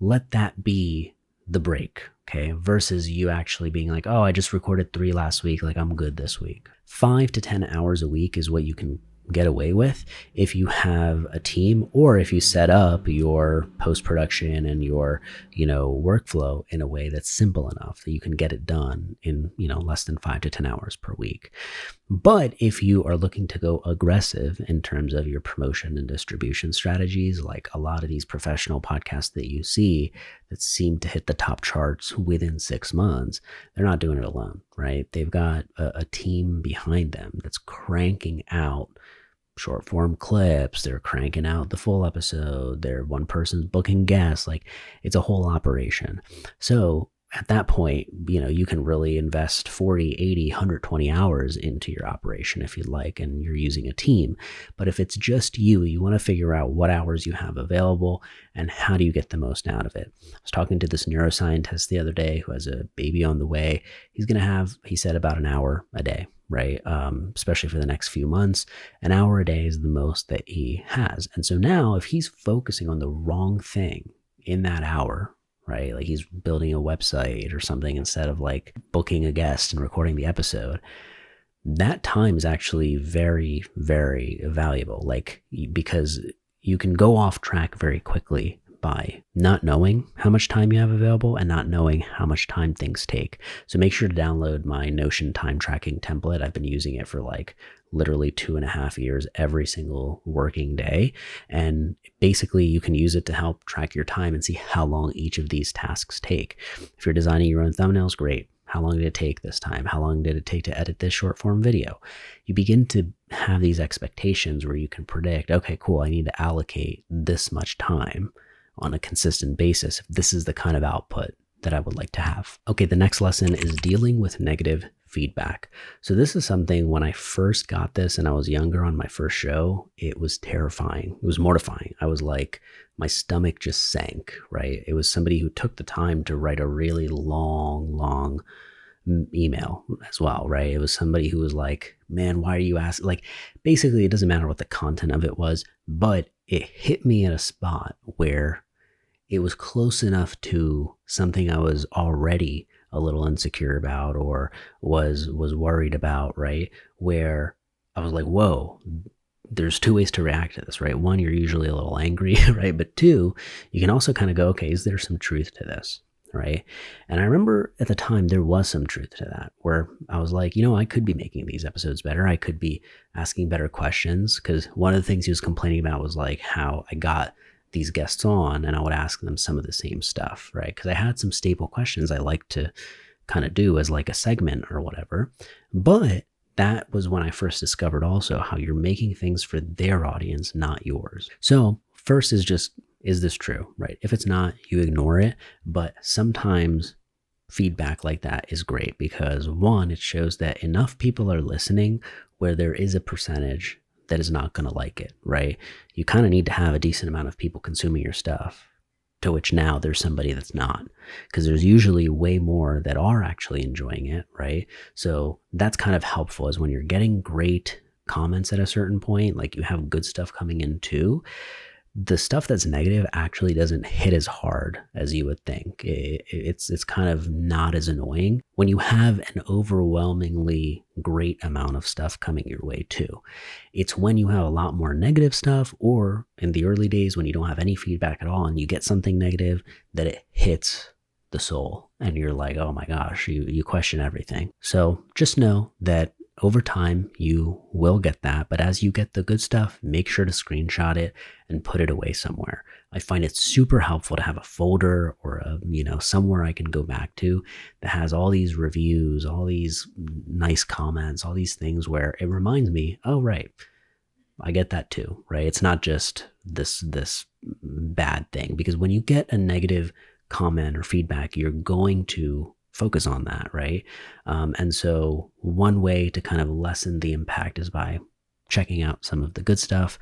Let that be the break, okay? Versus you actually being like, oh, I just recorded 3 last week, like I'm good this week. 5 to 10 hours a week is what you can get away with if you have a team, or if you set up your post-production and your workflow in a way that's simple enough that you can get it done in less than 5 to 10 hours per week. But if you are looking to go aggressive in terms of your promotion and distribution strategies, like a lot of these professional podcasts that you see that seem to hit the top charts within 6 months, they're not doing it alone, right? They've got a team behind them that's cranking out short form clips. They're cranking out the full episode. One person's booking guests. Like, it's a whole operation. So at that point, you can really invest 40, 80, 120 hours into your operation if you'd like, and you're using a team. But if it's just you want to figure out what hours you have available and how do you get the most out of it. I was talking to this neuroscientist the other day who has a baby on the way. He's going to have, he said, about an hour a day, right? Especially for the next few months, an hour a day is the most that he has. And so now if he's focusing on the wrong thing in that hour, right? Like he's building a website or something instead of like booking a guest and recording the episode. That time is actually very, very valuable. Like, because you can go off track very quickly by not knowing how much time you have available and not knowing how much time things take. So make sure to download my Notion time tracking template. I've been using it for like literally 2.5 years every single working day. And basically you can use it to help track your time and see how long each of these tasks take. If you're designing your own thumbnails, great. How long did it take this time? How long did it take to edit this short form video? You begin to have these expectations where you can predict, okay, cool, I need to allocate this much time on a consistent basis if this is the kind of output that I would like to have. Okay, the next lesson is dealing with negative feedback. So this is something, when I first got this and I was younger on my first show, it was terrifying. It was mortifying. I was like, my stomach just sank, right? It was somebody who took the time to write a really long email as well, right? It was somebody who was like, man, why are you asking? Like, basically, it doesn't matter what the content of it was, but it hit me at a spot where it was close enough to something I was already a little insecure about or was worried about, right? Where I was like, whoa, there's two ways to react to this, right? One, you're usually a little angry, right? But two, you can also kind of go, okay, is there some truth to this, right? And I remember at the time there was some truth to that, where I was like, I could be making these episodes better. I could be asking better questions, because one of the things he was complaining about was like how I got these guests on and I would ask them some of the same stuff, right? Because I had some staple questions I like to kind of do as like a segment or whatever. But that was when I first discovered also how you're making things for their audience, not yours. So first is just, is this true, right? If it's not, you ignore it. But sometimes feedback like that is great because, one, it shows that enough people are listening where there is a percentage that is not going to like it, right? You kind of need to have a decent amount of people consuming your stuff, to which now there's somebody that's not, because there's usually way more that are actually enjoying it, right? So that's kind of helpful, is when you're getting great comments at a certain point, like you have good stuff coming in too, the stuff that's negative actually doesn't hit as hard as you would think. It's kind of not as annoying when you have an overwhelmingly great amount of stuff coming your way too. It's when you have a lot more negative stuff, or in the early days when you don't have any feedback at all and you get something negative, that it hits the soul and you're like, oh my gosh, you question everything. So just know that over time, you will get that. But as you get the good stuff, make sure to screenshot it and put it away somewhere. I find it super helpful to have a folder or somewhere I can go back to that has all these reviews, all these nice comments, all these things where it reminds me, oh, right, I get that too, right? It's not just this bad thing, because when you get a negative comment or feedback, you're going to focus on that, right? And so one way to kind of lessen the impact is by checking out some of the good stuff.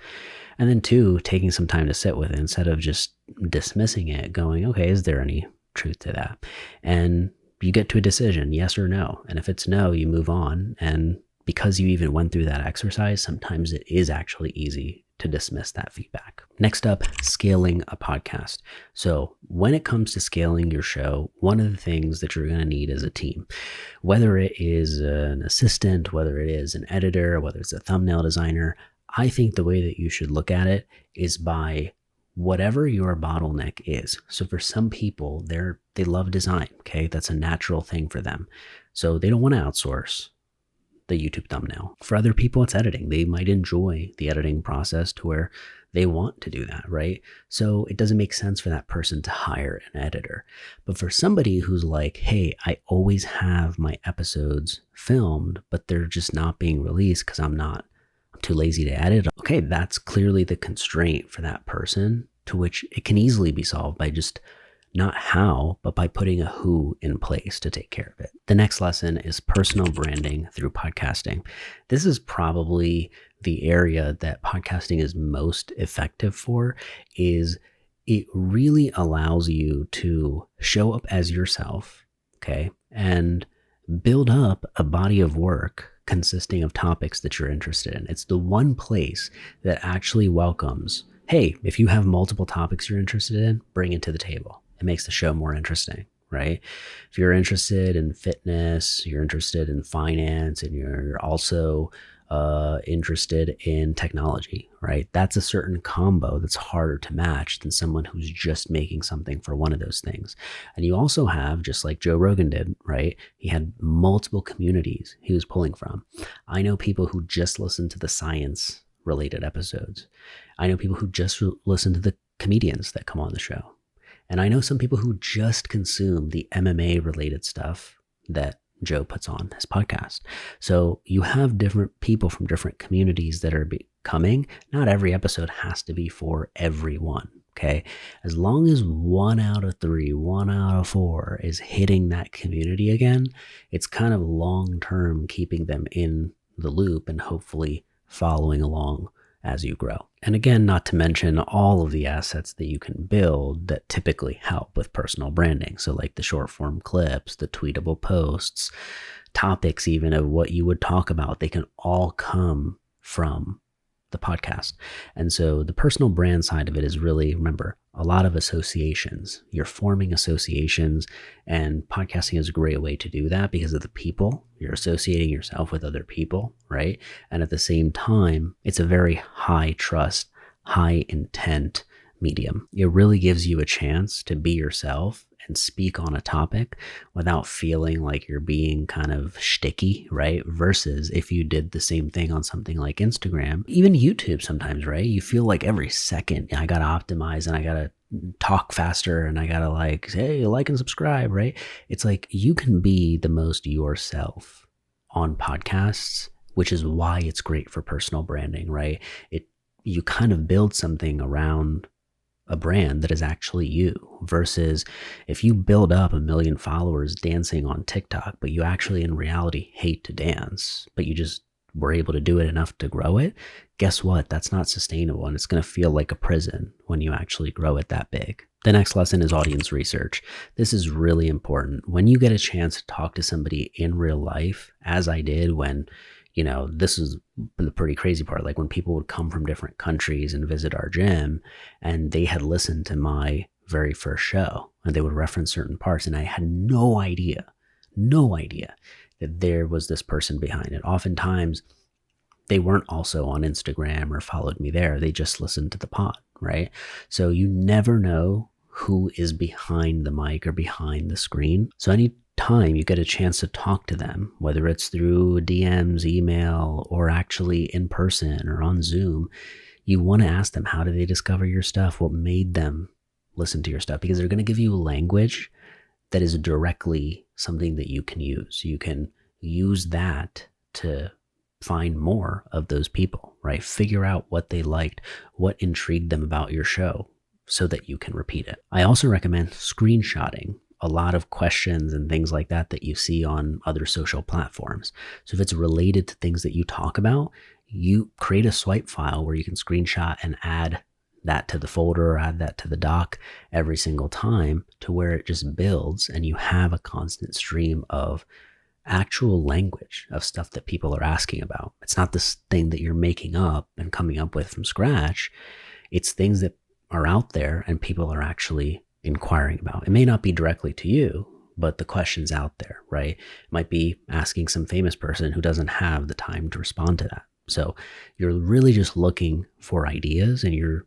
And then two, taking some time to sit with it instead of just dismissing it, going, okay, is there any truth to that? And you get to a decision, yes or no. And if it's no, you move on. And because you even went through that exercise, sometimes it is actually easy to dismiss that feedback. Next up, scaling a podcast. So when it comes to scaling your show, one of the things that you're going to need is a team. Whether it is an assistant, whether it is an editor, whether it's a thumbnail designer, I think the way that you should look at it is by whatever your bottleneck is. So for some people, they love design, okay? That's a natural thing for them. So they don't want to outsource the YouTube thumbnail. For other people, it's editing. They might enjoy the editing process to where they want to do that, right? So it doesn't make sense for that person to hire an editor. But for somebody who's like, hey, I always have my episodes filmed, but they're just not being released because I'm too lazy to edit. Okay, that's clearly the constraint for that person, to which it can easily be solved by just not how, but by putting a who in place to take care of it. The next lesson is personal branding through podcasting. This is probably the area that podcasting is most effective for. Is it really allows you to show up as yourself, okay, and build up a body of work consisting of topics that you're interested in. It's the one place that actually welcomes, hey, if you have multiple topics you're interested in, bring it to the table. It makes the show more interesting, right? If you're interested in fitness, you're interested in finance, and you're also interested in technology, right? That's a certain combo that's harder to match than someone who's just making something for one of those things. And you also have, just like Joe Rogan did, right? He had multiple communities he was pulling from. I know people who just listen to the science related episodes. I know people who just listen to the comedians that come on the show. And I know some people who just consume the MMA related stuff that Joe puts on his podcast. So you have different people from different communities that are coming. Not every episode has to be for everyone. Okay. As long as 1 out of 3, 1 out of 4 is hitting that community again, it's kind of long-term keeping them in the loop and hopefully following along as you grow. And again, not to mention all of the assets that you can build that typically help with personal branding. So like the short form clips, the tweetable posts, topics even of what you would talk about, they can all come from the podcast. And so the personal brand side of it is really, remember, a lot of associations. You're forming associations, and podcasting is a great way to do that because of the people. You're associating yourself with other people, right? And at the same time, it's a very high trust, high intent medium. It really gives you a chance to be yourself and speak on a topic without feeling like you're being kind of shticky, right? Versus if you did the same thing on something like Instagram, even YouTube sometimes, right? You feel like every second I got to optimize and I got to talk faster and I got to like, hey, like and subscribe, right? It's like you can be the most yourself on podcasts, which is why it's great for personal branding, right? You kind of build something around a brand that is actually you, versus if you build up 1 million followers dancing on TikTok, but you actually in reality hate to dance, but you just were able to do it enough to grow it. Guess what? That's not sustainable, and it's going to feel like a prison when you actually grow it that big. The next lesson is audience research. This is really important. When you get a chance to talk to somebody in real life, as I did when, this is the pretty crazy part. Like when people would come from different countries and visit our gym and they had listened to my very first show and they would reference certain parts, and I had no idea that there was this person behind it. Oftentimes they weren't also on Instagram or followed me there. They just listened to the pod, right? So you never know who is behind the mic or behind the screen. So any time you get a chance to talk to them, whether it's through DMs, email, or actually in person or on Zoom, you want to ask them, how did they discover your stuff? What made them listen to your stuff? Because they're going to give you a language that is directly something that you can use. You can use that to find more of those people, right? Figure out what they liked, what intrigued them about your show so that you can repeat it. I also recommend screenshotting a lot of questions and things like that you see on other social platforms. So if it's related to things that you talk about, you create a swipe file where you can screenshot and add that to the folder or add that to the doc every single time, to where it just builds and you have a constant stream of actual language of stuff that people are asking about. It's not this thing that you're making up and coming up with from scratch. It's things that are out there and people are actually inquiring about. It may not be directly to you, but the question's out there, right? It might be asking some famous person who doesn't have the time to respond to that. So you're really just looking for ideas, and you're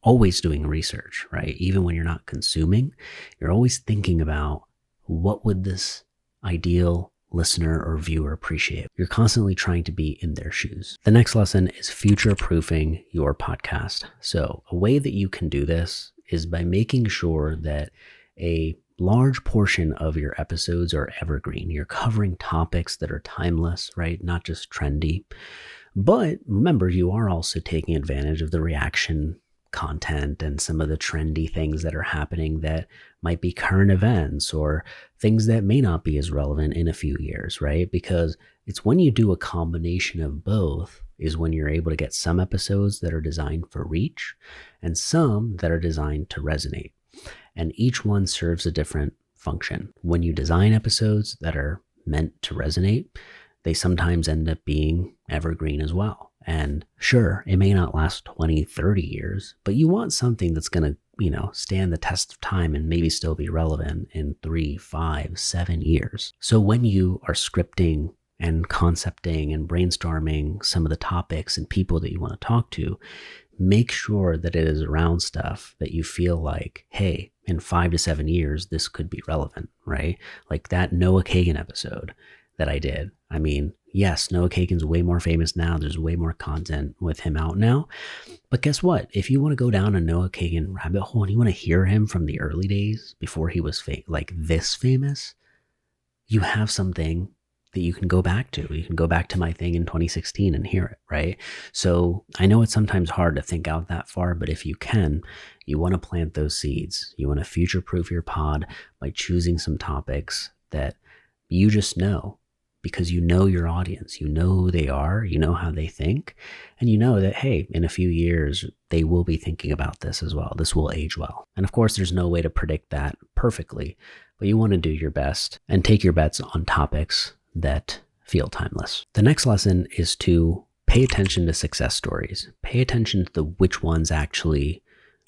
always doing research, right? Even when you're not consuming, you're always thinking about what would this ideal listener or viewer appreciate. You're constantly trying to be in their shoes. The next lesson is future-proofing your podcast. So a way that you can do this is by making sure that a large portion of your episodes are evergreen. You're covering topics that are timeless, right? Not just trendy. But remember, you are also taking advantage of the reaction content and some of the trendy things that are happening that might be current events or things that may not be as relevant in a few years, right? Because it's when you do a combination of both is when you're able to get some episodes that are designed for reach and some that are designed to resonate. And each one serves a different function. When you design episodes that are meant to resonate, they sometimes end up being evergreen as well. And sure, it may not last 20, 30 years, but you want something that's going to stand the test of time and maybe still be relevant in 3, 5, 7 years. So when you are scripting and concepting and brainstorming some of the topics and people that you want to talk to, make sure that it is around stuff that you feel like, hey, in 5 to 7 years, this could be relevant, right? Like that Noah Kagan episode that I did. I mean, yes, Noah Kagan's way more famous now. There's way more content with him out now. But guess what? If you want to go down a Noah Kagan rabbit hole and you want to hear him from the early days before he was like this famous, you have something that you can go back to. You can go back to my thing in 2016 and hear it, right? So I know it's sometimes hard to think out that far, but if you can, you want to plant those seeds. You want to future-proof your pod by choosing some topics that you just know, because you know your audience, you know who they are, you know how they think, and you know that, hey, in a few years, they will be thinking about this as well. This will age well. And of course, there's no way to predict that perfectly, but you want to do your best and take your bets on topics that feel timeless. The next lesson is to pay attention to success stories. Pay attention to which ones actually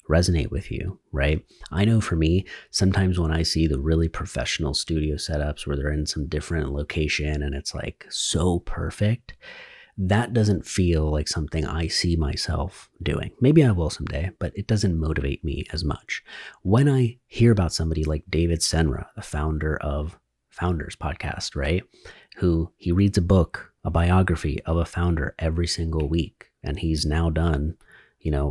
resonate with you, right? I know for me, sometimes when I see the really professional studio setups where they're in some different location and it's like so perfect, that doesn't feel like something I see myself doing. Maybe I will someday, but it doesn't motivate me as much. When I hear about somebody like David Senra, the founder of Founders Podcast, right? Who he reads a book, a biography of a founder every single week. And he's now done,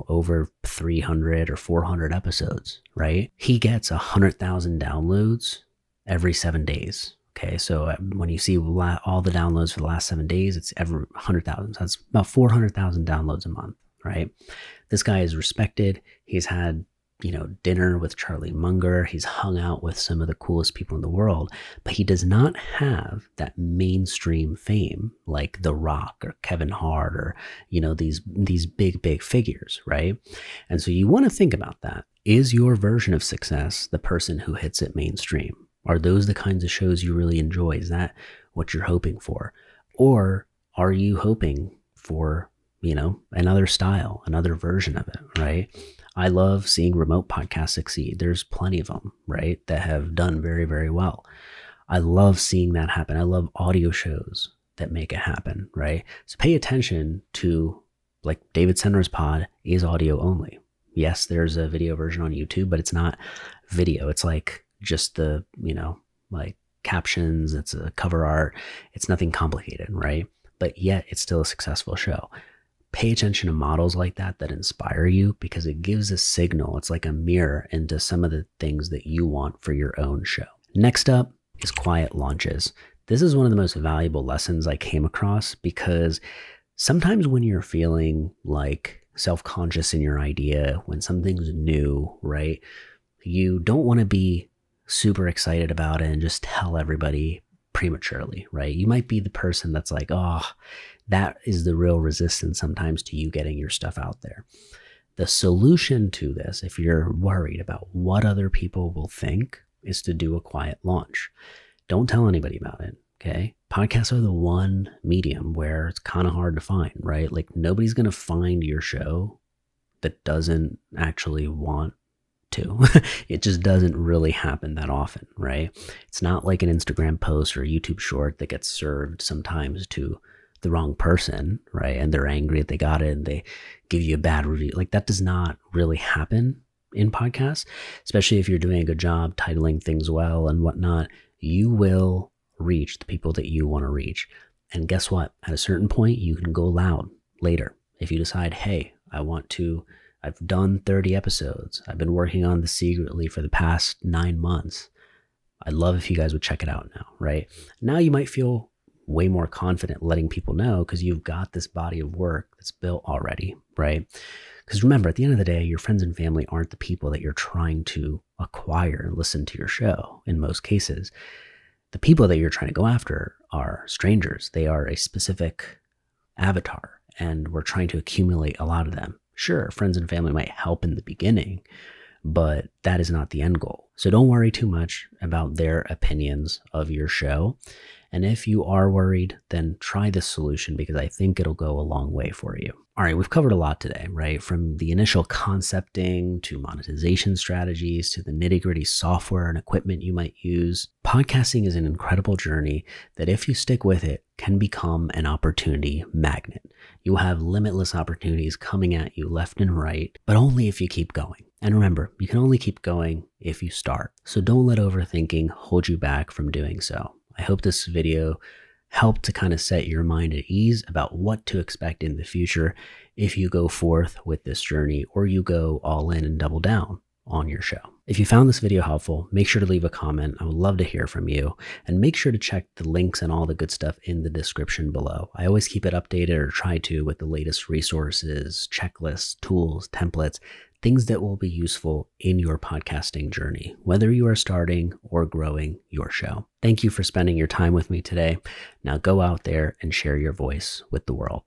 over 300 or 400 episodes, right? He gets 100,000 downloads every 7 days. Okay. So when you see all the downloads for the last 7 days, it's every 100,000. So that's about 400,000 downloads a month, right? This guy is respected. He's had dinner with Charlie Munger. He's hung out with some of the coolest people in the world, but he does not have that mainstream fame like The Rock or Kevin Hart or, these big figures, right? And so you want to think about that. Is your version of success the person who hits it mainstream? Are those the kinds of shows you really enjoy? Is that what you're hoping for? Or are you hoping for, another style, another version of it, right? I love seeing remote podcasts succeed. There's plenty of them, right, that have done very, very well. I love seeing that happen. I love audio shows that make it happen, right? So pay attention to, like, David Senra's pod is audio only. Yes, there's a video version on YouTube, but it's not video. It's like just the, like captions. It's a cover art. It's nothing complicated, right? But yet it's still a successful show. Pay attention to models like that inspire you, because it gives a signal. It's like a mirror into some of the things that you want for your own show. Next up is quiet launches. This is one of the most valuable lessons I came across, because sometimes when you're feeling like self-conscious in your idea, when something's new, right, you don't want to be super excited about it and just tell everybody prematurely, right? You might be the person that's like, oh, that is the real resistance sometimes to you getting your stuff out there. The solution to this, if you're worried about what other people will think, is to do a quiet launch. Don't tell anybody about it, okay? Podcasts are the one medium where it's kind of hard to find, right? Like nobody's going to find your show that doesn't actually want to. It just doesn't really happen that often, right? It's not like an Instagram post or a YouTube short that gets served sometimes to the wrong person, right? And they're angry that they got it and they give you a bad review. Like that does not really happen in podcasts, especially if you're doing a good job titling things well and whatnot. You will reach the people that you want to reach. And guess what? At a certain point, you can go loud later. If you decide, hey, I've done 30 episodes. I've been working on this secretly for the past 9 months. I'd love if you guys would check it out now, right? Now you might feel way more confident letting people know because you've got this body of work that's built already, right? Because remember, at the end of the day, your friends and family aren't the people that you're trying to acquire and listen to your show in most cases. The people that you're trying to go after are strangers. They are a specific avatar, and we're trying to accumulate a lot of them. Sure, friends and family might help in the beginning, but that is not the end goal. So don't worry too much about their opinions of your show. And if you are worried, then try this solution because I think it'll go a long way for you. All right, we've covered a lot today, right? From the initial concepting to monetization strategies to the nitty-gritty software and equipment you might use. Podcasting is an incredible journey that, if you stick with it, can become an opportunity magnet. You will have limitless opportunities coming at you left and right, but only if you keep going. And remember, you can only keep going if you start. So don't let overthinking hold you back from doing so. I hope this video helped to kind of set your mind at ease about what to expect in the future if you go forth with this journey or you go all in and double down on your show. If you found this video helpful, make sure to leave a comment. I would love to hear from you, and make sure to check the links and all the good stuff in the description below. I always keep it updated, or try to, with the latest resources, checklists, tools, templates, things that will be useful in your podcasting journey, whether you are starting or growing your show. Thank you for spending your time with me today. Now go out there and share your voice with the world.